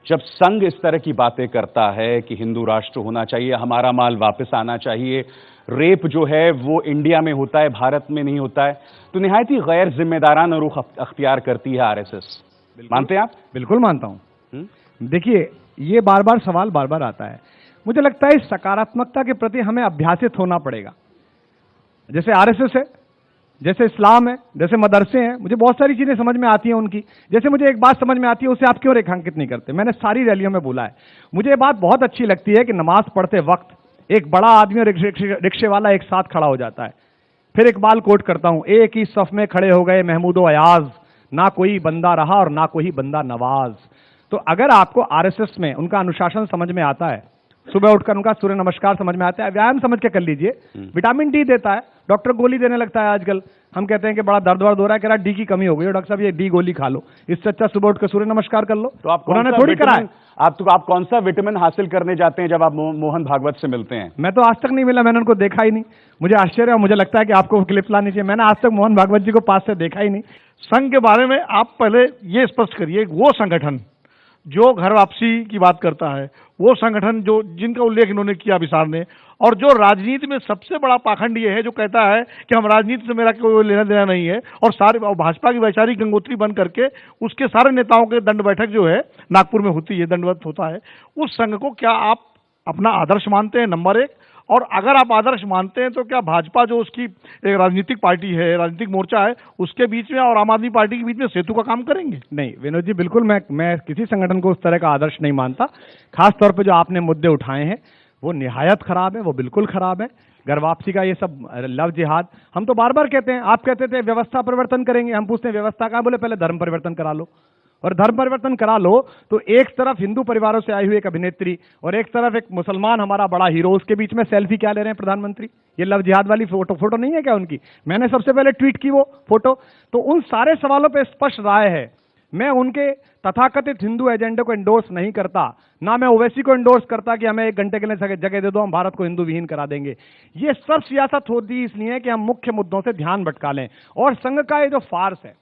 जब संघ इस तरह की बातें करता है कि हिंदू राष्ट्र होना चाहिए, हमारा माल वापस आना चाहिए, रेप जो है वो इंडिया में होता है, भारत में नहीं होता है, तो निहायत ही गैर जिम्मेदाराना रुख अख्तियार करती है आरएसएस। मानते हैं आप?
बिल्कुल मानता हूं। देखिए, ये बार बार सवाल बार बार आता है। मुझे लगता है इस सकारात्मकता के प्रति हमें अभ्यासित होना पड़ेगा। जैसे आरएसएस है, जैसे इस्लाम है, जैसे मदरसे हैं, मुझे बहुत सारी चीजें समझ में आती हैं उनकी। जैसे मुझे एक बात समझ में आती है, उसे आप क्यों रेखांकित नहीं करते? मैंने सारी रैलियों में बोला है, मुझे ये बात बहुत अच्छी लगती है कि नमाज पढ़ते वक्त एक बड़ा आदमी और रिक्शे वाला एक साथ खड़ा हो जाता है। फिर इकबाल कोट करता हूं, एक ही सफ में खड़े हो गए महमूदो अयाज, ना कोई बंदा रहा और ना कोई बंदा नवाज। तो अगर आपको आरएसएस में उनका अनुशासन समझ में आता है, सुबह उठकर उनका सूर्य नमस्कार समझ में आता है, व्यायाम समझ के कर लीजिए, विटामिन डी देता है, डॉक्टर गोली देने लगता है आजकल। हम कहते हैं कि बड़ा दर्द वर्द हो रहा है, कह रहा डी की कमी हो गई, डॉक्टर साहब ये डी गोली खा लो, इससे अच्छा सुबह उठकर सूर्य नमस्कार कर लो।
तो आप
उन्होंने थोड़ी करा है।
आप कौन सा विटामिन हासिल करने जाते हैं जब आप मोहन भागवत से मिलते हैं?
मैं तो आज तक नहीं मिला, मैंने उनको देखा ही नहीं। मुझे आश्चर्य है, मुझे लगता है कि आपको क्लिप लानी चाहिए। मैंने आज तक मोहन भागवत जी को पास से देखा ही नहीं।
संघ के बारे में आप पहले ये स्पष्ट करिए, वो संगठन जो घर वापसी की बात करता है, वो संगठन जो जिनका उल्लेख इन्होंने किया विशाल ने, और जो राजनीति में सबसे बड़ा पाखंड ये है जो कहता है कि हम राजनीति से मेरा कोई लेना देना नहीं है, और सारे भाजपा की वैचारिक गंगोत्री बन करके उसके सारे नेताओं के दंड बैठक जो है नागपुर में होती है, दंडवत होता है, उस संघ को क्या आप अपना आदर्श मानते हैं? नंबर एक। और अगर आप आदर्श मानते हैं तो क्या भाजपा जो उसकी एक राजनीतिक पार्टी है, राजनीतिक मोर्चा है, उसके बीच में और आम आदमी पार्टी के बीच में सेतु का काम करेंगे?
नहीं विनोद जी, बिल्कुल मैं किसी संगठन को उस तरह का आदर्श नहीं मानता। खास तौर पे जो आपने मुद्दे उठाए हैं वो निहायत खराब है, वो बिल्कुल खराब है। घर वापसी का ये सब लव जिहाद, हम तो बार बार कहते हैं, आप कहते थे व्यवस्था परिवर्तन करेंगे, हम पूछते हैं व्यवस्था का, बोले पहले धर्म परिवर्तन करा लो। और धर्म परिवर्तन करा लो तो एक तरफ हिंदू परिवारों से आई हुई एक अभिनेत्री और एक तरफ एक मुसलमान हमारा बड़ा हीरो, उसके बीच में सेल्फी क्या ले रहे हैं प्रधानमंत्री? ये लव जिहाद वाली फोटो नहीं है क्या उनकी? मैंने सबसे पहले ट्वीट की वो फोटो। तो उन सारे सवालों पे स्पष्ट राय है। मैं उनके तथाकथित हिंदू एजेंडे को एंडोर्स नहीं करता, ना मैं ओवैसी को एंडोर्स करता कि हमें 1 घंटे के लिए जगह दे दो, हम भारत को हिंदू विहीन करा देंगे। ये सब सियासत होती इसलिए कि हम मुख्य मुद्दों से ध्यान भटका लें। और संघ का ये जो फार्स है,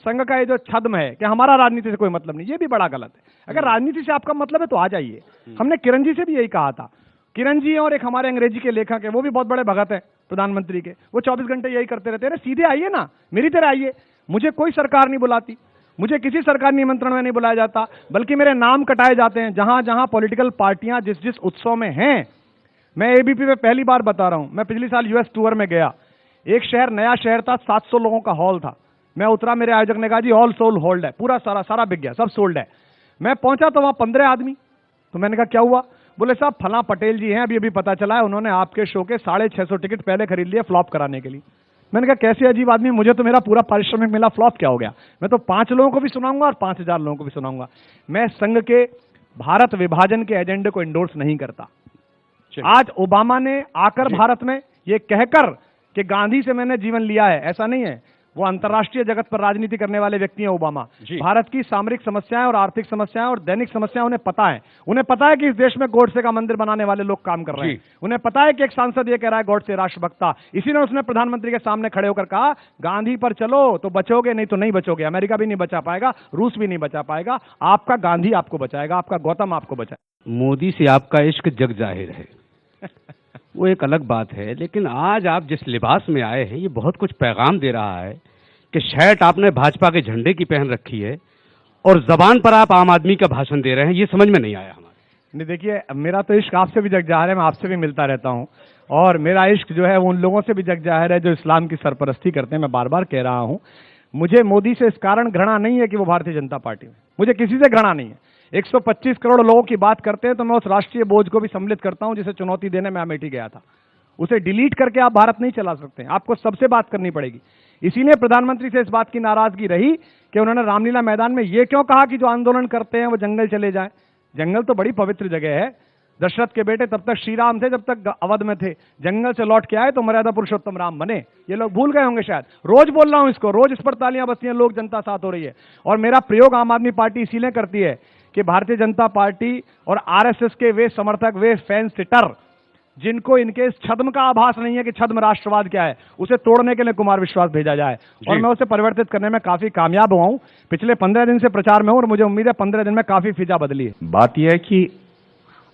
संघ का ये जो छद्म है कि हमारा राजनीति से कोई मतलब नहीं, ये भी बड़ा गलत है। अगर राजनीति से आपका मतलब है तो आ जाइए। हमने किरण जी से भी यही कहा था। किरण जी और एक हमारे अंग्रेजी के लेखक है, वो भी बहुत बड़े भगत है प्रधानमंत्री के, वो 24 घंटे यही करते रहते हैं, सीधे आइए ना, मेरी तरह आइए। मुझे कोई सरकार नहीं बुलाती, मुझे किसी सरकार निमंत्रण में नहीं बुलाया जाता, बल्कि मेरे नाम कटाए जाते हैं जहां जहां पॉलिटिकल पार्टियां जिस जिस उत्सव में हैं। मैं एबीपी में पहली बार बता रहा हूं, मैं पिछले साल यूएस टूर में गया, एक शहर नया शहर था, 700 लोगों का हॉल था। मैं उतरा, मेरे आयोजक ने कहा जी ऑल सोल होल्ड है, पूरा सारा बिक गया, सब सोल्ड है। मैं पहुंचा तो वहां 15 आदमी। तो मैंने कहा क्या हुआ? बोले साहब फला पटेल जी हैं, अभी अभी पता चला है उन्होंने आपके शो के 650 टिकट पहले खरीद लिए फ्लॉप कराने के लिए। मैंने कहा कैसे अजीब आदमी, मुझे तो मेरा पूरा पारिश्रमिक मिला, फ्लॉप क्या हो गया? मैं तो 5 लोगों को भी सुनाऊंगा और 5000 लोगों को भी सुनाऊंगा। मैं संघ के भारत विभाजन के एजेंडे को एंडोर्स नहीं करता। आज ओबामा ने आकर भारत में ये कहकर कि गांधी से मैंने जीवन लिया है, ऐसा नहीं है। वो अंतर्राष्ट्रीय जगत पर राजनीति करने वाले व्यक्ति हैं ओबामा। भारत की सामरिक समस्याएं और आर्थिक समस्याएं और दैनिक समस्याएं उन्हें पता है। उन्हें पता है कि इस देश में गोडसे का मंदिर बनाने वाले लोग काम कर रहे हैं। उन्हें पता है कि एक सांसद ये कह रहा है गोडसे राष्ट्रभक्ता। इसी ने उसने प्रधानमंत्री के सामने खड़े होकर कहा गांधी पर चलो तो बचोगे, नहीं तो नहीं बचोगे। अमेरिका भी नहीं बचा पाएगा, रूस भी नहीं बचा पाएगा, आपका गांधी आपको बचाएगा, आपका गौतम आपको बचाएगा।
मोदी से आपका इश्क जग जाहिर है वो एक अलग बात है, लेकिन आज आप जिस लिबास में आए हैं ये बहुत कुछ पैगाम दे रहा है कि शर्ट आपने भाजपा के झंडे की पहन रखी है और जबान पर आप आम आदमी का भाषण दे रहे हैं। ये समझ में नहीं आया हमारे।
नहीं देखिए, मेरा तो इश्क आपसे भी जग जाहिर है, मैं आपसे भी मिलता रहता हूँ और मेरा इश्क जो है वो उन लोगों से भी जग जाहिर है जो इस्लाम की सरपरस्ती करते हैं। मैं बार बार कह रहा हूँ, मुझे मोदी से इस कारण घृणा नहीं है कि वो भारतीय जनता पार्टी में, मुझे किसी से घृणा नहीं है। 125 करोड़ लोगों की बात करते हैं तो मैं उस राष्ट्रीय बोझ को भी सम्मिलित करता हूं जिसे चुनौती देने में अमेठी गया था। उसे डिलीट करके आप भारत नहीं चला सकते, आपको सबसे बात करनी पड़ेगी। इसीलिए प्रधानमंत्री से इस बात की नाराजगी रही कि उन्होंने रामलीला मैदान में यह क्यों कहा कि जो आंदोलन करते हैं वो जंगल चले जाएं। जंगल तो बड़ी पवित्र जगह है। दशरथ के बेटे तब तक श्री राम थे जब तक अवध में थे, जंगल से लौट के आए तो मर्यादा पुरुषोत्तम राम बने। ये लोग भूल गए होंगे शायद। रोज बोल रहा हूं इसको, रोज इस पर तालियां बजती हैं, लोग जनता साथ हो रही है। और मेरा प्रयोग आम आदमी पार्टी इसीलिए करती है कि भारतीय जनता पार्टी और आरएसएस के वे समर्थक, वे फैन सिटर जिनको इनके इस छद्म का आभास नहीं है कि छद्म राष्ट्रवाद क्या है, उसे तोड़ने के लिए कुमार विश्वास भेजा जाए और मैं उसे परिवर्तित करने में काफी कामयाब हुआ हूं। पिछले 15 दिन से प्रचार में हूं और मुझे उम्मीद है 15 दिन में काफी फिजा बदली है।
बात यह है कि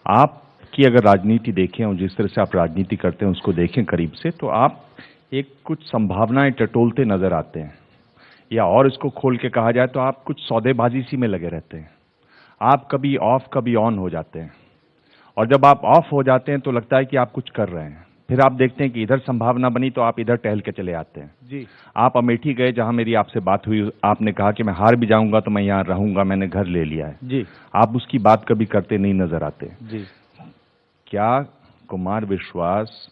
आपकी अगर राजनीति देखें और जिस तरह से आप राजनीति करते हैं उसको देखें करीब से, तो आप एक कुछ संभावनाएं टटोलते नजर आते हैं, या और इसको खोल के कहा जाए तो आप कुछ सौदेबाजी सी में लगे रहते हैं। आप कभी ऑफ कभी ऑन हो जाते हैं, और जब आप ऑफ हो जाते हैं तो लगता है कि आप कुछ कर रहे हैं, फिर आप देखते हैं कि इधर संभावना बनी तो आप इधर टहल के चले आते हैं।
जी,
आप अमेठी गए जहां मेरी आपसे बात हुई, आपने कहा कि मैं हार भी जाऊंगा तो मैं यहां रहूंगा, मैंने घर ले लिया है।
जी,
आप उसकी बात कभी करते नहीं नजर आते।
जी,
क्या कुमार विश्वास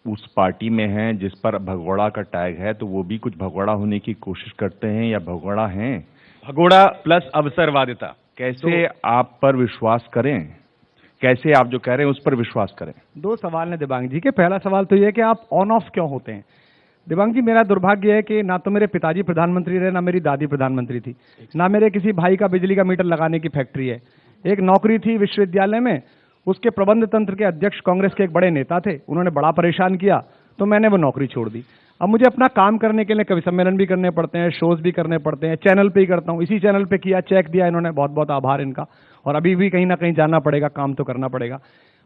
उस पार्टी में हैं जिस पर भगोड़ा का टैग है, तो वो भी कुछ भगोड़ा होने की कोशिश करते हैं या भगोड़ा हैं?
भगोड़ा प्लस अवसरवादिता।
कैसे आप पर विश्वास करें, कैसे आप जो कह रहे हैं उस पर विश्वास करें?
दो सवाल हैं दिबांग जी के। पहला सवाल तो यह है कि आप ऑन ऑफ क्यों होते हैं। दिबांग जी, मेरा दुर्भाग्य है कि ना तो मेरे पिताजी प्रधानमंत्री रहे, ना मेरी दादी प्रधानमंत्री थी, ना मेरे किसी भाई का बिजली का मीटर लगाने की फैक्ट्री है। एक नौकरी थी विश्वविद्यालय में, उसके प्रबंध तंत्र के अध्यक्ष कांग्रेस के एक बड़े नेता थे, उन्होंने बड़ा परेशान किया तो मैंने वो नौकरी छोड़ दी। अब मुझे अपना काम करने के लिए कवि सम्मेलन भी करने पड़ते हैं, शोज भी करने पड़ते हैं, चैनल पे ही करता हूँ। इसी चैनल पे किया, चेक दिया इन्होंने, बहुत बहुत आभार इनका। और अभी भी कहीं ना कहीं जाना पड़ेगा, काम तो करना पड़ेगा।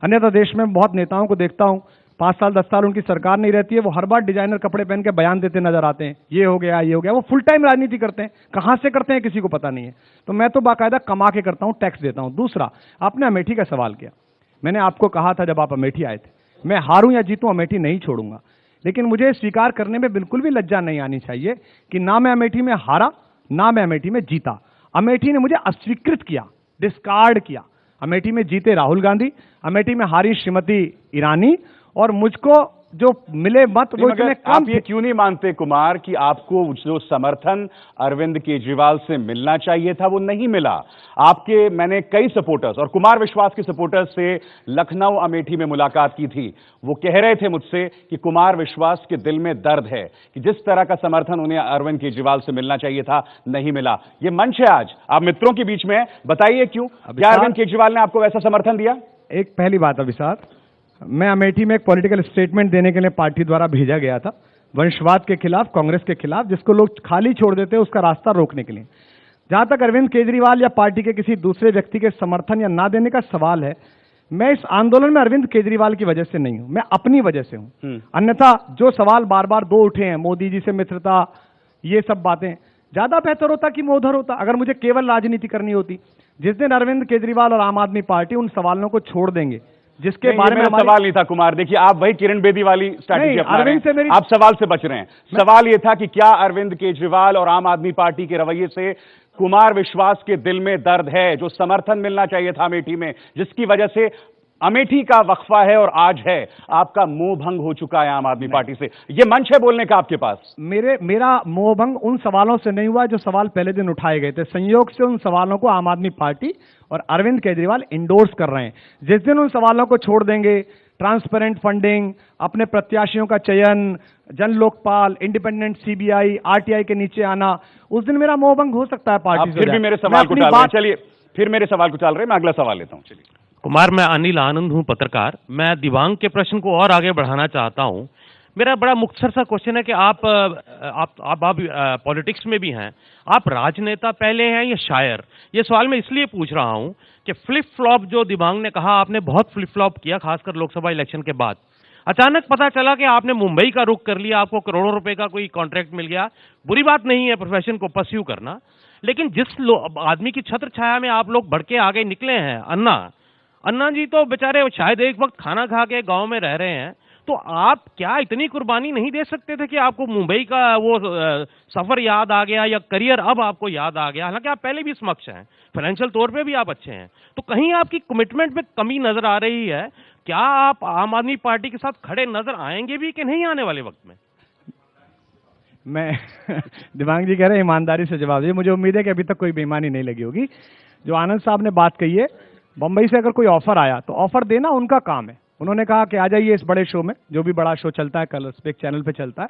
अन्यथा देश में बहुत नेताओं को देखता हूँ, 5 साल 10 साल उनकी सरकार नहीं रहती है, वो हर बार डिजाइनर कपड़े पहन के बयान देते नजर आते हैं, ये हो गया ये हो गया। वो फुल टाइम राजनीति करते हैं, कहां से करते हैं किसी को पता नहीं है। तो मैं तो बाकायदा कमा के करता हूं, टैक्स देता हूं। दूसरा, आपने अमेठी का सवाल किया। मैंने आपको कहा था जब आप अमेठी आए थे, मैं हारूं या जीतूं अमेठी नहीं छोड़ूंगा, लेकिन मुझे स्वीकार करने में बिल्कुल भी लज्जा नहीं आनी चाहिए कि ना मैं अमेठी में हारा, ना मैं अमेठी में जीता। अमेठी ने मुझे अस्वीकृत किया, डिस्कार्ड किया। अमेठी में जीते राहुल गांधी, अमेठी में हारी श्रीमती ईरानी, और मुझको जो मिले मत वो इतने कम।
आप ये क्यों नहीं मानते कुमार कि आपको जो समर्थन अरविंद केजरीवाल से मिलना चाहिए था वो नहीं मिला? आपके मैंने कई सपोर्टर्स और कुमार विश्वास के सपोर्टर्स से लखनऊ अमेठी में मुलाकात की थी। वो कह रहे थे मुझसे कि कुमार विश्वास के दिल में दर्द है कि जिस तरह का समर्थन उन्हें अरविंद केजरीवाल से मिलना चाहिए था नहीं मिला। ये मंच है आज, आप मित्रों के बीच में हैं, बताइए क्यों? क्या अरविंद केजरीवाल ने आपको वैसा समर्थन दिया?
एक पहली बात अभिसार, मैं अमेठी में एक पॉलिटिकल स्टेटमेंट देने के लिए पार्टी द्वारा भेजा गया था, वंशवाद के खिलाफ, कांग्रेस के खिलाफ, जिसको लोग खाली छोड़ देते हैं उसका रास्ता रोकने के लिए। जहां तक अरविंद केजरीवाल या पार्टी के किसी दूसरे व्यक्ति के समर्थन या ना देने का सवाल है, मैं इस आंदोलन में अरविंद केजरीवाल की वजह से नहीं हूं, मैं अपनी वजह से हूं। अन्यथा जो सवाल बार बार दो उठे हैं, मोदी जी से मित्रता, ये सब बातें, ज्यादा बेहतर होता कि मैं उधर होता। अगर मुझे केवल राजनीति करनी होती, जिस दिन अरविंद केजरीवाल और आम आदमी पार्टी उन सवालों को छोड़ देंगे जिसके बारे में
सवाल नहीं था कुमार। देखिए, आप वही किरण बेदी वाली स्ट्रैटेजी अपना रहे हैं, आप सवाल से बच रहे हैं। सवाल यह था कि क्या अरविंद केजरीवाल और आम आदमी पार्टी के रवैये से कुमार विश्वास के दिल में दर्द है, जो समर्थन मिलना चाहिए था अमेठी में, जिसकी वजह से अमेठी का वक्फा है और आज है आपका मोह भंग हो चुका है आम आदमी पार्टी से। यह मंच है बोलने का आपके पास।
मेरा मोह भंग उन सवालों से नहीं हुआ जो सवाल पहले दिन उठाए गए थे। संयोग से उन सवालों को आम आदमी पार्टी और अरविंद केजरीवाल इंडोर्स कर रहे हैं। जिस दिन उन सवालों को छोड़ देंगे, ट्रांसपेरेंट फंडिंग, अपने प्रत्याशियों का चयन, जन लोकपाल, इंडिपेंडेंट सीबीआई, आरटीआई के नीचे आना, उस दिन मेरा मोह भंग हो सकता है पार्टी से।
फिर भी मेरे सवाल को टाल रहे हैं, चलिए फिर मेरे सवाल को टाल रहे हैं, मैं अगला सवाल लेता हूं। चलिए
कुमार, मैं अनिल आनंद हूं, पत्रकार। मैं दिबांग के प्रश्न को और आगे बढ़ाना चाहता हूं। मेरा बड़ा मुख्तसर सा क्वेश्चन है कि आप पॉलिटिक्स में भी हैं, आप राजनेता पहले हैं या शायर? ये सवाल मैं इसलिए पूछ रहा हूं कि फ्लिप फ्लॉप जो दिबांग ने कहा, आपने बहुत फ्लिप फ्लॉप किया, खासकर लोकसभा इलेक्शन के बाद। अचानक पता चला कि आपने मुंबई का रुख कर लिया, आपको करोड़ों रुपए का कोई कॉन्ट्रैक्ट मिल गया। बुरी बात नहीं है प्रोफेशन को परस्यू करना, लेकिन जिस आदमी की छत्र छाया में आप लोग बढ़ के आगे निकले हैं, अन्ना जी तो बेचारे शायद एक वक्त खाना खा के गांव में रह रहे हैं, तो आप क्या इतनी कुर्बानी नहीं दे सकते थे कि आपको मुंबई का वो सफर याद आ गया या करियर अब आपको याद आ गया? हालांकि आप पहले भी समक्ष हैं, फाइनेंशियल तौर पे भी आप अच्छे हैं, तो कहीं आपकी कमिटमेंट में कमी नजर आ रही है। क्या आप आम आदमी पार्टी के साथ खड़े नजर आएंगे भी कि नहीं आने वाले वक्त में?
मैं दिबांग जी कह रहे हैं ईमानदारी से जवाब दिए। मुझे उम्मीद है कि अभी तक कोई बेईमानी नहीं लगी होगी। जो आनंद साहब ने बात कही है, बंबई से अगर कोई ऑफर आया तो ऑफर देना उनका काम है। उन्होंने कहा कि आ जाइए इस बड़े शो में, जो भी बड़ा शो चलता है कलर्स पे, एक चैनल पे चलता है,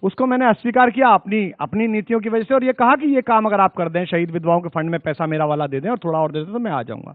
उसको मैंने अस्वीकार किया अपनी नीतियों की वजह से, और ये कहा कि ये काम अगर आप कर दें, शहीद विधवाओं के फंड में पैसा मेरा वाला दे दें और थोड़ा और दे दें, तो मैं आ जाऊंगा।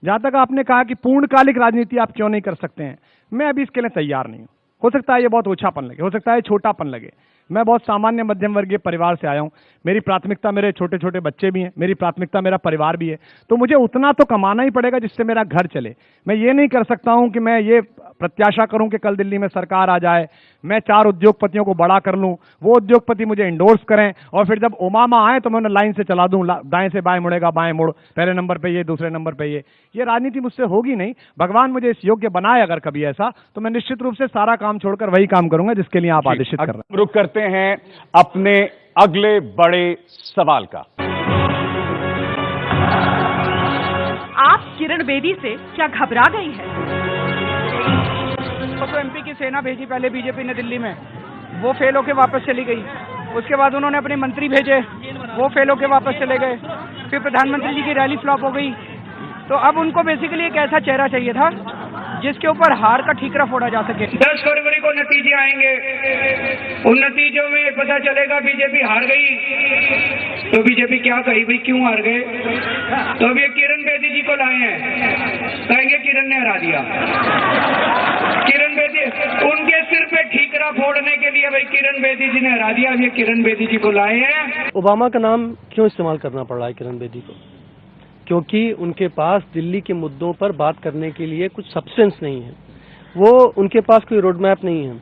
जहां तक आपने कहा कि पूर्णकालिक राजनीति आप क्यों नहीं कर सकते हैं, मैं अभी इसके लिए तैयार नहीं हूं। हो सकता है ये बहुत ओछापन लगे, हो सकता है छोटापन लगे। मैं बहुत सामान्य मध्यम वर्गीय परिवार से आया हूं। मेरी प्राथमिकता मेरे छोटे छोटे बच्चे भी हैं, मेरी प्राथमिकता मेरा परिवार भी है। तो मुझे उतना तो कमाना ही पड़ेगा जिससे मेरा घर चले। मैं ये नहीं कर सकता हूं कि मैं ये प्रत्याशा करूं कि कल दिल्ली में सरकार आ जाए, मैं 4 उद्योगपतियों को बड़ा कर लूं, वो उद्योगपति मुझे इंडोर्स करें और फिर जब ओबामा आए तो मैं उन्हें लाइन से चला दूं, दाएं से बाएं मुड़ेगा, बाएं मुड़, पहले नंबर पे ये, दूसरे नंबर पे ये राजनीति मुझसे होगी नहीं। भगवान मुझे इस योग्य बनाए अगर कभी ऐसा, तो मैं निश्चित रूप से सारा काम छोड़कर वही काम करूंगा जिसके लिए आप आदेशित कर रहे हैं।
रुक करते हैं अपने अगले बड़े सवाल का।
आप किरण बेदी से क्या घबरा गई है?
तो एमपी की सेना भेजी पहले बीजेपी ने दिल्ली में, वो फेल होके वापस चली गई। उसके बाद उन्होंने अपने मंत्री भेजे, वो फेल होके वापस चले गए। फिर प्रधानमंत्री जी की रैली फ्लॉप हो गई। तो अब उनको बेसिकली एक ऐसा चेहरा चाहिए था जिसके ऊपर हार का ठीकरा फोड़ा जा सके।
10 फरवरी को नतीजे आएंगे, उन नतीजों में पता चलेगा बीजेपी हार गई। तो बीजेपी क्या कही भाई, क्यों हार गए? तो अब ये किरण बेदी जी को लाए हैं, कहेंगे किरण ने हरा दिया। किरण बेदी, उनके सिर पे ठीकरा फोड़ने के लिए भाई किरण बेदी जी ने हरा दिया। अब ये किरण बेदी जी को लाए हैं।
ओबामा का नाम क्यों इस्तेमाल करना पड़ रहा है किरण बेदी को? क्योंकि उनके पास दिल्ली के मुद्दों पर बात करने के लिए कुछ सब्सटेंस नहीं है। वो उनके पास कोई रोड मैप नहीं है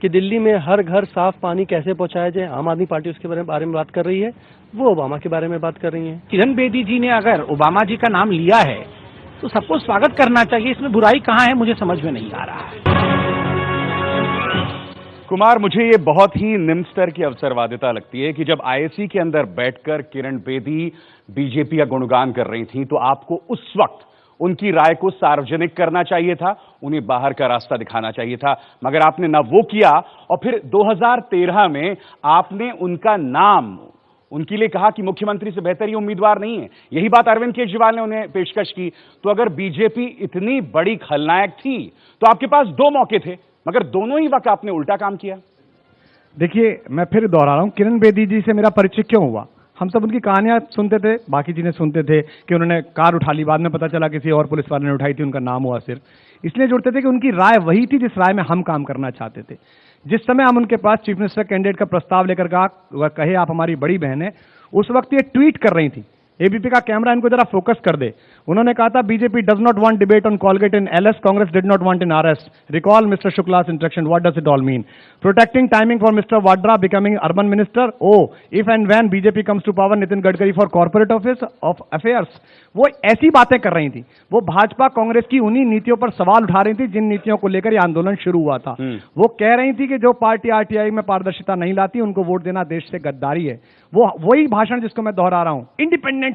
कि दिल्ली में हर घर साफ पानी कैसे पहुंचाया जाए। आम आदमी पार्टी उसके बारे में बात कर रही है, वो ओबामा के बारे में बात कर रही है।
किरण बेदी जी ने अगर ओबामा जी का नाम लिया है तो सबको स्वागत करना चाहिए। इसमें बुराई कहाँ है, मुझे समझ में नहीं आ रहा है।
कुमार, मुझे ये बहुत ही निम्न स्तर की अवसरवादिता लगती है कि जब आईएससी के अंदर बैठकर किरण बेदी बीजेपी का गुणगान कर रही थी तो आपको उस वक्त उनकी राय को सार्वजनिक करना चाहिए था, उन्हें बाहर का रास्ता दिखाना चाहिए था, मगर आपने ना वो किया। और फिर 2013 में आपने उनका नाम उनके लिए कहा कि मुख्यमंत्री से बेहतर ये उम्मीदवार नहीं है। यही बात अरविंद केजरीवाल ने उन्हें पेशकश की। तो अगर बीजेपी इतनी बड़ी खलनायक थी तो आपके पास 2 मौके थे, मगर दोनों ही वक्त आपने उल्टा काम किया।
देखिए, मैं फिर दोहरा रहा हूं, किरण बेदी जी से मेरा परिचय क्यों हुआ? हम सब उनकी कहानियां सुनते थे, बाकी चीजें सुनते थे कि उन्होंने कार उठा ली, बाद में पता चला किसी और पुलिस वाले ने उठाई थी, उनका नाम हुआ सिर्फ। इसलिए जुड़ते थे कि उनकी राय वही थी जिस राय में हम काम करना चाहते थे। जिस समय हम उनके पास चीफ मिनिस्टर कैंडिडेट का प्रस्ताव लेकर कहे आप हमारी बड़ी बहन है, उस वक्त ये ट्वीट कर रही थी, एबीपी का कैमरा इनको जरा फोकस कर दे। उन्होंने कहा था BJP does not want debate on Coalgate in LS, Congress did not want in RS, recall mister Shukla's instruction, what does it all mean, protecting timing for mister Vadra becoming urban minister, oh if and when BJP comes to power, Nitin Gadkari for corporate office of affairs. वो ऐसी बातें कर रही थी। वो भाजपा कांग्रेस की उन्हीं नीतियों पर सवाल उठा रही थी जिन नीतियों को लेकर यह आंदोलन शुरू हुआ था। वो कह रही थी कि जो पार्टी आरटीआई में पारदर्शिता नहीं लाती उनको वोट देना देश से गद्दारी है। वो वही भाषण जिसको मैं दोहरा रहा हूं, इंडिपेंडेंट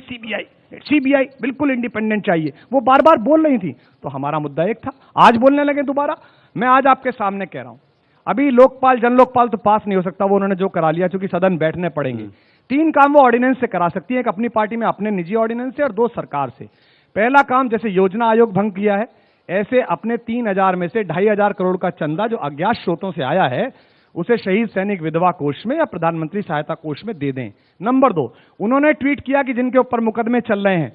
सीबीआई बिल्कुल इंडिपेंडेंट चाहिए, वो बार बार बोल रही थी। तो हमारा मुद्दा एक था, आज बोलने लगे दोबारा। मैं आज आपके सामने कह रहा हूं, अभी लोकपाल जन लोकपाल तो पास नहीं हो सकता, वो उन्होंने जो करा लिया, चूंकि सदन बैठने पड़ेंगे। 3 काम वो ऑर्डिनेंस से करा सकती है, एक अपनी पार्टी में अपने निजी ऑर्डिनेंस से और 2 सरकार से। पहला काम, जैसे योजना आयोग भंग किया है, ऐसे अपने 3000 में से 2500 करोड़ का चंदा जो अज्ञात स्रोतों से आया है उसे शहीद सैनिक विधवा कोष में या प्रधानमंत्री सहायता कोष में दे दें। नंबर 2, उन्होंने ट्वीट किया कि जिनके ऊपर मुकदमे चल रहे हैं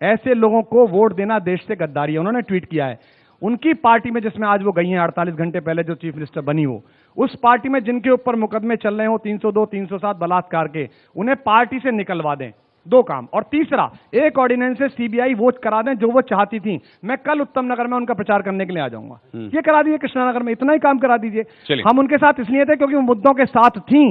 ऐसे लोगों को वोट देना देश से गद्दारी है। उन्होंने ट्वीट किया है। उनकी पार्टी में, जिसमें आज वो गई हैं 48 घंटे पहले जो चीफ मिनिस्टर बनी हो, उस पार्टी में जिनके ऊपर मुकदमे चल रहे हो 302, 307 बलात्कार के, उन्हें पार्टी से निकलवा दें। 2 काम। और तीसरा, एक ऑर्डिनेंस से सीबीआई वो करा दें जो वो चाहती थी। मैं कल उत्तम नगर में उनका प्रचार करने के लिए आ जाऊंगा, ये करा दीजिए कृष्णानगर में, इतना ही काम करा दीजिए। हम उनके साथ इसलिए थे क्योंकि वो मुद्दों के साथ थी।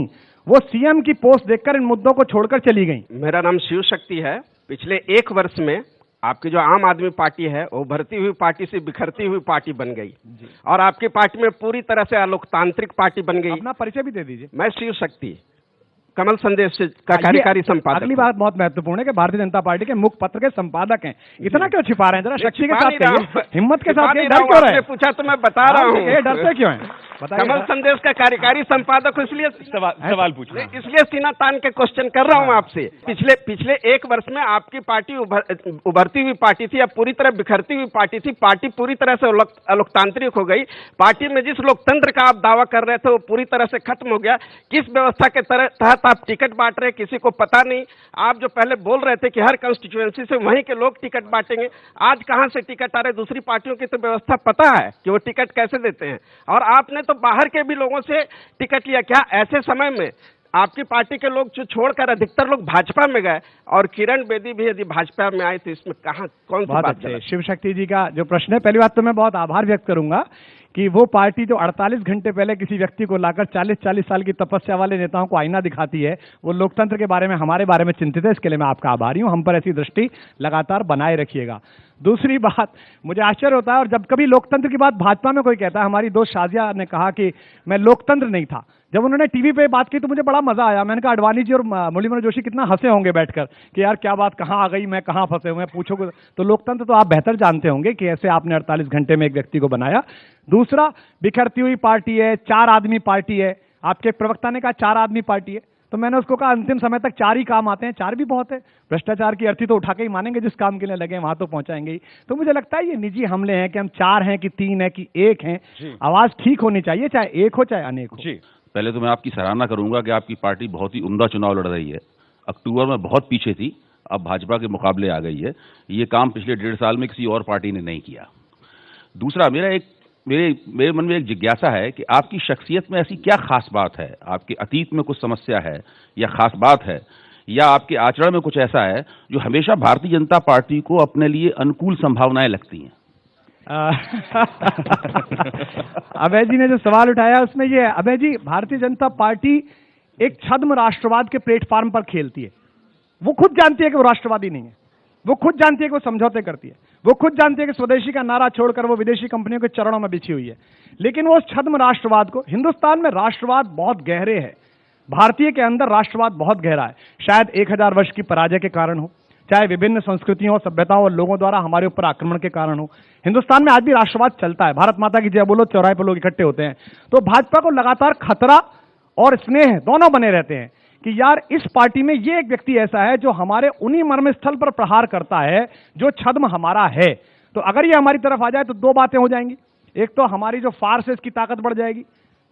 वो सीएम की पोस्ट देखकर इन मुद्दों को छोड़कर चली गई।
मेरा नाम शिव शक्ति है। पिछले 1 वर्ष में आपकी जो आम आदमी पार्टी है वो भरती हुई पार्टी से बिखरती हुई पार्टी बन गई और आपकी पार्टी में पूरी तरह से अलोकतांत्रिक पार्टी बन गई।
अपना परिचय भी दे दीजिए।
मैं शिव शक्ति कमल संदेश का कार्यकारी संपादक।
अगली बात बहुत महत्वपूर्ण है कि भारतीय जनता पार्टी के मुखपत्र के संपादक हैं। इतना क्यों छिपा रहे हैं? जरा शक्ति के साथ कहिए, हिम्मत के साथ। डर क्यों रहे?
पूछा तो मैं बता रहा हूँ।
डरते क्यों हैं?
कमल संदेश का कार्यकारी संपादक हूं, इसलिए
सवाल पूछ रहा हूं।
इसलिए सीना तान के क्वेश्चन कर रहा हूं आपसे। पिछले एक वर्ष में आपकी पार्टी उभरती हुई पार्टी थी, अब पूरी तरह बिखरती हुई पार्टी थी। पार्टी पूरी तरह से लोकतांत्रिक हो गई। पार्टी में जिस लोकतंत्र का आप दावा कर रहे थे वो पूरी तरह से खत्म हो गया। किस व्यवस्था के तहत आप टिकट बांट रहे किसी को पता नहीं। आप जो पहले बोल रहे थे कि हर कंस्टिट्यूएंसी से वहीं के लोग टिकट बांटेंगे, आज कहां से टिकट आ रहे? दूसरी पार्टियों की तो व्यवस्था पता है कि वो टिकट कैसे देते हैं, और आपने तो बाहर के भी लोगों से टिकट लिया। क्या ऐसे समय में आपकी पार्टी के लोग जो छोड़कर अधिकतर लोग भाजपा में गए, और किरण बेदी भी यदि भाजपा में आए तो इसमें कहां कौन सी बात है?
शिव शक्ति जी का जो प्रश्न है, पहली बात तो मैं बहुत आभार व्यक्त करूंगा कि वो पार्टी जो 48 घंटे पहले किसी व्यक्ति को लाकर 40-40 साल की तपस्या वाले नेताओं को आईना दिखाती है, वो लोकतंत्र के बारे में, हमारे बारे में चिंतित है। इसके लिए मैं आपका आभारी हूं। हम पर ऐसी दृष्टि लगातार बनाए रखिएगा। दूसरी बात, मुझे आश्चर्य होता है और जब कभी लोकतंत्र की बात भाजपा में कोई कहता है, हमारी दोस्त शाजिया ने कहा कि मैं लोकतंत्र नहीं था, जब उन्होंने टीवी पे बात की तो मुझे बड़ा मजा आया। मैंने कहा अडवाणी जी और मुरली मनोहर जोशी कितना हंसे होंगे बैठकर कि यार क्या बात कहाँ आ गई, मैं कहाँ फंसे हुए, पूछोगे तो लोकतंत्र तो आप बेहतर जानते होंगे कि ऐसे आपने 48 घंटे में एक व्यक्ति को बनाया। दूसरा, बिखरती हुई पार्टी है, 4 आदमी पार्टी है। आपके प्रवक्ता ने कहा 4 आदमी पार्टी है, तो मैंने उसको कहा अंतिम समय तक 4 ही काम आते हैं, 4 भी बहुत है। भ्रष्टाचार की अर्थी तो उठा के ही मानेंगे, जिस काम के लिए लगे वहां तो पहुंचाएंगे ही। तो मुझे लगता है ये निजी हमले हैं कि हम 4 हैं कि 3 हैं कि 1 हैं। आवाज ठीक होनी चाहिए, चाहे 1 हो चाहे अनेक हो।
पहले तो मैं आपकी सराहना करूंगा कि आपकी पार्टी बहुत ही उम्दा चुनाव लड़ रही है। अक्टूबर में बहुत पीछे थी, अब भाजपा के मुकाबले आ गई है। ये काम पिछले 1.5 साल में किसी और पार्टी ने नहीं किया। दूसरा, मेरे मन में एक जिज्ञासा है कि आपकी शख्सियत में ऐसी क्या खास बात है, आपके अतीत में कुछ समस्या है या खास बात है, या आपके आचरण में कुछ ऐसा है जो हमेशा भारतीय जनता पार्टी को अपने लिए अनुकूल संभावनाएं लगती हैं?
अभय जी ने जो सवाल उठाया उसमें ये है, अभय जी, भारतीय जनता पार्टी एक छद्म राष्ट्रवाद के प्लेटफॉर्म पर खेलती है। वो खुद जानती है कि वो राष्ट्रवादी नहीं है, वो खुद जानती है कि वो समझौते करती है, वो खुद जानती है कि स्वदेशी का नारा छोड़कर वो विदेशी कंपनियों के चरणों में बिछी हुई है। लेकिन वो उस छद्म राष्ट्रवाद को, हिंदुस्तान में राष्ट्रवाद बहुत गहरे है, भारतीय के अंदर राष्ट्रवाद बहुत गहरा है। शायद 1000 वर्ष की पराजय के कारण हो, चाहे विभिन्न संस्कृतियों, सभ्यताओं और लोगों द्वारा हमारे ऊपर आक्रमण के कारण हो, हिंदुस्तान में आज भी राष्ट्रवाद चलता है। भारत माता की जय बोलो, चौराहे पर लोग इकट्ठे होते हैं। तो भाजपा को लगातार खतरा और स्नेह दोनों बने रहते हैं कि यार इस पार्टी में ये एक व्यक्ति ऐसा है जो हमारे उन्हीं मर्मस्थल पर प्रहार करता है जो छद्म हमारा है। तो अगर ये हमारी तरफ आ जाए तो 2 बातें हो जाएंगी। एक तो हमारी जो फार्स है इसकी ताकत बढ़ जाएगी,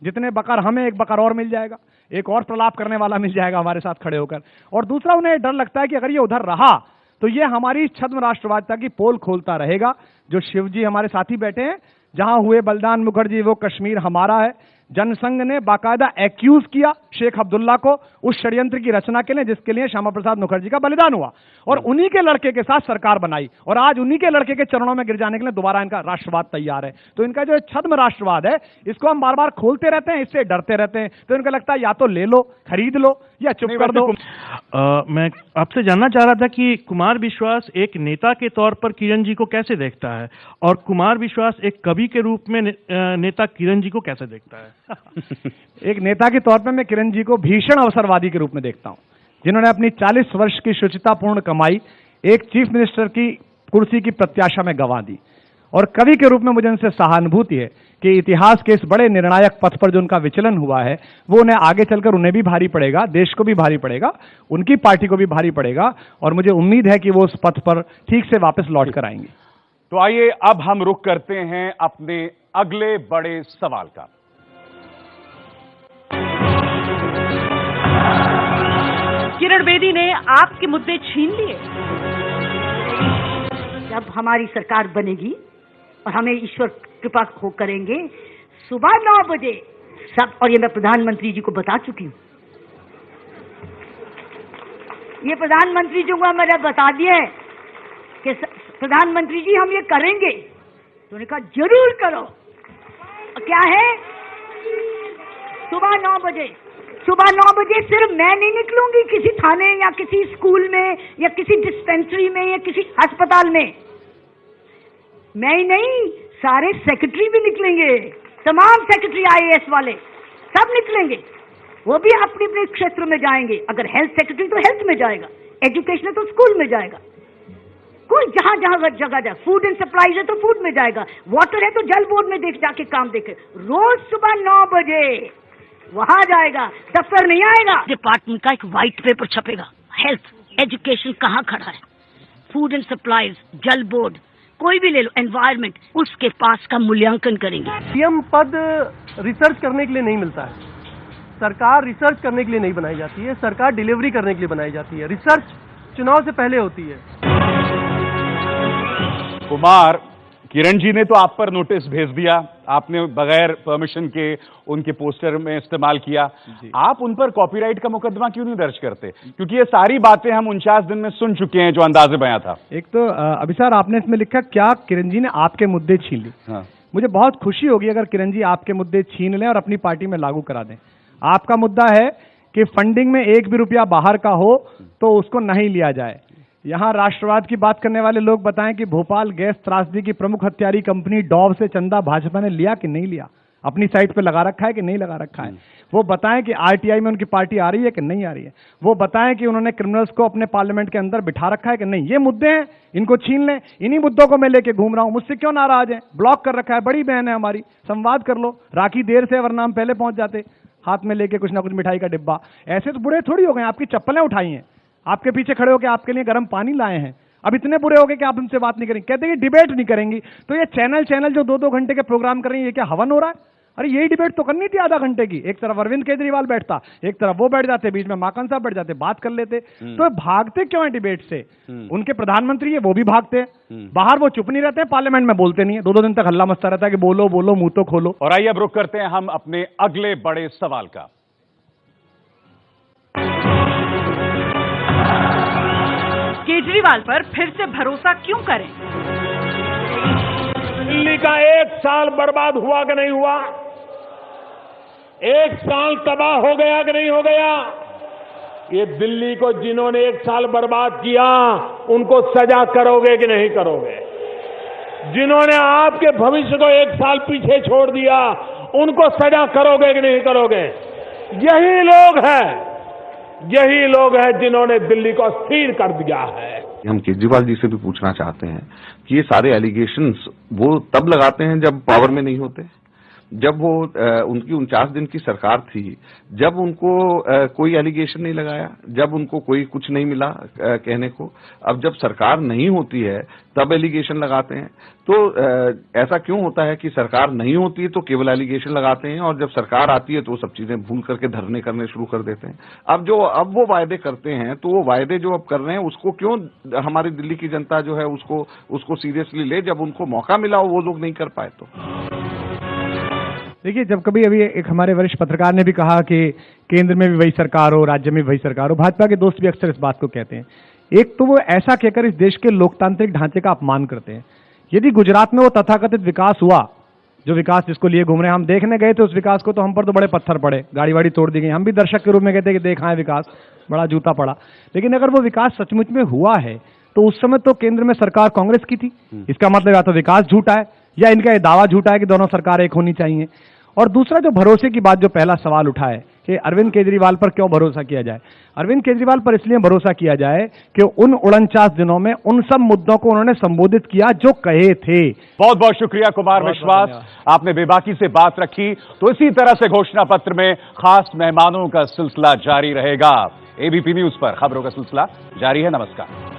जितने बकर हमें एक बकर और मिल जाएगा, एक और प्रलाप करने वाला मिल जाएगा हमारे साथ खड़े होकर। और दूसरा, उन्हें डर लगता है कि अगर ये उधर रहा तो ये हमारी छद्म राष्ट्रवादिता की पोल खोलता रहेगा। जो शिवजी हमारे साथी बैठे हैं, जहां हुए बलिदान मुखर्जी वो कश्मीर हमारा है। जनसंघ ने बाकायदा एक्यूज किया शेख अब्दुल्ला को उस षड्यंत्र की रचना के लिए जिसके लिए श्यामा प्रसाद मुखर्जी का बलिदान हुआ, और उन्हीं के लड़के के साथ सरकार बनाई, और आज उन्हीं के लड़के के चरणों में गिर जाने के लिए दोबारा इनका राष्ट्रवाद तैयार है। तो इनका जो छद्म राष्ट्रवाद है इसको हम बार बार खोलते रहते हैं, इससे डरते रहते हैं। तो इनको लगता है या तो ले लो, खरीद लो, या चुप कर दो।
मैं आपसे जानना चाह रहा था कि कुमार विश्वास एक नेता के तौर पर किरण जी को कैसे देखता है, और कुमार विश्वास एक कवि के रूप में नेता किरण जी को कैसे देखता है?
एक नेता के तौर पर मैं किरण जी को भीषण अवसरवादी के रूप में देखता हूं, जिन्होंने अपनी 40 वर्ष की शुचितापूर्ण कमाई एक चीफ मिनिस्टर की कुर्सी की प्रत्याशा में गंवा दी। और कवि के रूप में मुझे उनसे सहानुभूति है कि इतिहास के इस बड़े निर्णायक पथ पर जो उनका विचलन हुआ है वो उन्हें आगे चलकर उन्हें भी भारी पड़ेगा, देश को भी भारी पड़ेगा, उनकी पार्टी को भी भारी पड़ेगा, और मुझे उम्मीद है कि वो उस पथ पर ठीक से वापस लौट कर आएंगे।
तो आइए अब हम रुख करते हैं अपने अगले बड़े सवाल का।
किरण बेदी ने आपके मुद्दे छीन लिए।
जब हमारी सरकार बनेगी और हमें ईश्वर कृपा हो करेंगे, सुबह 9 बजे सब, और ये मैं प्रधानमंत्री जी को बता चुकी हूँ, ये प्रधानमंत्री जी को मैंने बता दिया है कि प्रधानमंत्री जी हम ये करेंगे। तो उन्होंने कहा जरूर करो। क्या है? सुबह 9 बजे, सुबह 9 बजे सिर्फ मैं नहीं निकलूंगी किसी थाने या किसी स्कूल में या किसी डिस्पेंसरी में या किसी अस्पताल में। मैं ही नहीं, सारे सेक्रेटरी भी निकलेंगे, तमाम सेक्रेटरी IAS वाले सब निकलेंगे। वो भी अपने अपने क्षेत्र में जाएंगे। अगर हेल्थ सेक्रेटरी तो हेल्थ में जाएगा, एजुकेशन तो स्कूल में जाएगा, कोई जहां जहां जहां जगह जाए, फूड एंड सप्लाईज है तो फूड में जाएगा, वाटर है तो जल बोर्ड में देख जाके काम देखे, रोज सुबह 9 बजे वहां जाएगा, दफ्तर नहीं आएगा।
डिपार्टमेंट का एक व्हाइट पेपर छपेगा, हेल्थ एजुकेशन कहाँ खड़ा है, फूड एंड सप्लाईज, जल बोर्ड, कोई भी ले लो, एनवायरमेंट, उसके पास का मूल्यांकन करेंगे।
सीएम पद रिसर्च करने के लिए नहीं मिलता है, सरकार रिसर्च करने के लिए नहीं बनाई जाती है, सरकार डिलीवरी करने के लिए बनाई जाती है। रिसर्च चुनाव से पहले होती है।
कुमार, किरण जी ने तो आप पर नोटिस भेज दिया, आपने बगैर परमिशन के उनके पोस्टर में इस्तेमाल किया, आप उन पर कॉपीराइट का मुकदमा क्यों नहीं दर्ज करते? क्योंकि ये सारी बातें हम 49 दिन में सुन चुके हैं जो अंदाजे बयां था।
एक तो अभिसार आपने इसमें लिखा क्या किरण जी ने आपके मुद्दे छीन ली।
हाँ।
मुझे बहुत खुशी होगी अगर किरण जी आपके मुद्दे छीन लें और अपनी पार्टी में लागू करा दें। आपका मुद्दा है कि फंडिंग में एक भी रुपया बाहर का हो तो उसको नहीं लिया जाए। यहां राष्ट्रवाद की बात करने वाले लोग बताएं कि भोपाल गैस त्रासदी की प्रमुख हत्यारी कंपनी डॉव से चंदा भाजपा ने लिया कि नहीं लिया, अपनी साइट पे लगा रखा है कि नहीं लगा रखा है। वो बताएं कि आरटीआई में उनकी पार्टी आ रही है कि नहीं आ रही है। वो बताएं कि उन्होंने क्रिमिनल्स को अपने पार्लियामेंट के अंदर बिठा रखा है कि नहीं। ये मुद्दे हैं, इनको छीन लें। इन्हीं मुद्दों को मैं लेके घूम रहा हूं, मुझसे क्यों नाराज है? ब्लॉक कर रखा है, बड़ी बहन है हमारी, संवाद कर लो। राखी देर से वरना हम पहले पहुंच जाते, हाथ में लेके कुछ ना कुछ मिठाई का डिब्बा। ऐसे तो बुरे थोड़ी हो गए, आपकी चप्पलें उठाई हैं, आपके पीछे खड़े होकर आपके लिए गर्म पानी लाए हैं। अब इतने बुरे हो गए कि आप उनसे बात नहीं करेंगे, कहते हैं डिबेट नहीं करेंगी। तो ये चैनल जो 2-2 घंटे के प्रोग्राम कर रही है, ये क्या हवन हो रहा है? अरे यही डिबेट तो करनी थी आधा घंटे की। एक तरफ अरविंद केजरीवाल बैठता, एक तरफ वो बैठ जाते, बीच में माकन साहब बैठ जाते, बात कर लेते। तो भागते क्यों है डिबेट से? उनके प्रधानमंत्री है वो भी भागते हैं, बाहर वो चुप नहीं रहते हैं, पार्लियामेंट में बोलते नहीं है, 2-2 दिन तक हल्ला मचता रहता है कि बोलो बोलो मुंह तो खोलो।
और आइए अब रुक करते हैं हम अपने अगले बड़े सवाल का।
केजरीवाल पर फिर से भरोसा क्यों करें?
दिल्ली का 1 साल बर्बाद हुआ कि नहीं हुआ? 1 साल तबाह हो गया कि नहीं हो गया? ये दिल्ली को जिन्होंने 1 साल बर्बाद किया उनको सजा करोगे कि नहीं करोगे? जिन्होंने आपके भविष्य को 1 साल पीछे छोड़ दिया उनको सजा करोगे कि नहीं करोगे? यही लोग हैं जिन्होंने दिल्ली को अस्थिर कर दिया है।
हम केजरीवाल जी से भी पूछना चाहते हैं कि ये सारे एलिगेशंस वो तब लगाते हैं जब पावर में नहीं होते, जब वो उनकी 49 दिन की सरकार थी, जब उनको कोई एलिगेशन नहीं लगाया, जब उनको कोई कुछ नहीं मिला कहने को। अब जब सरकार नहीं होती है तब एलिगेशन लगाते हैं। तो ऐसा क्यों होता है कि सरकार नहीं होती है तो केवल एलिगेशन लगाते हैं, और जब सरकार आती है तो वो सब चीजें भूल करके धरने करने शुरू कर देते हैं। अब वो वायदे करते हैं, तो वो वायदे जो अब कर रहे हैं उसको क्यों हमारी दिल्ली की जनता जो है उसको सीरियसली ले, जब उनको मौका मिला वो लोग नहीं कर पाए। तो
देखिए, जब कभी अभी एक हमारे वरिष्ठ पत्रकार ने भी कहा कि केंद्र में भी वही सरकार हो, राज्य में भी वही सरकार हो, भाजपा के दोस्त भी अक्सर इस बात को कहते हैं। एक तो वो ऐसा कहकर इस देश के लोकतांत्रिक ढांचे का अपमान करते हैं। यदि गुजरात में वो तथाकथित विकास हुआ, जो विकास जिसको लिए घूम रहे हैं, हम देखने गए थे उस विकास को, तो हम पर तो बड़े पत्थर पड़े, गाड़ी वाड़ी तोड़ दी गई, हम भी दर्शक के रूप में कहते कि देखा है विकास, बड़ा जूता पड़ा। लेकिन अगर वो विकास सचमुच में हुआ है तो उस समय तो केंद्र में सरकार कांग्रेस की थी। इसका मतलब या तो विकास झूठा है या इनका ये दावा झूठा है कि दोनों सरकार एक होनी चाहिए। और दूसरा जो भरोसे की बात, जो पहला सवाल उठा है कि अरविंद केजरीवाल पर क्यों भरोसा किया जाए। अरविंद केजरीवाल पर इसलिए भरोसा किया जाए कि उन 49 दिनों में उन सब मुद्दों को उन्होंने संबोधित किया जो कहे थे।
बहुत बहुत शुक्रिया कुमार विश्वास, आपने बेबाकी से बात रखी। तो इसी तरह से घोषणा पत्र में खास मेहमानों का सिलसिला जारी रहेगा। एबीपी न्यूज पर खबरों का सिलसिला जारी है। नमस्कार।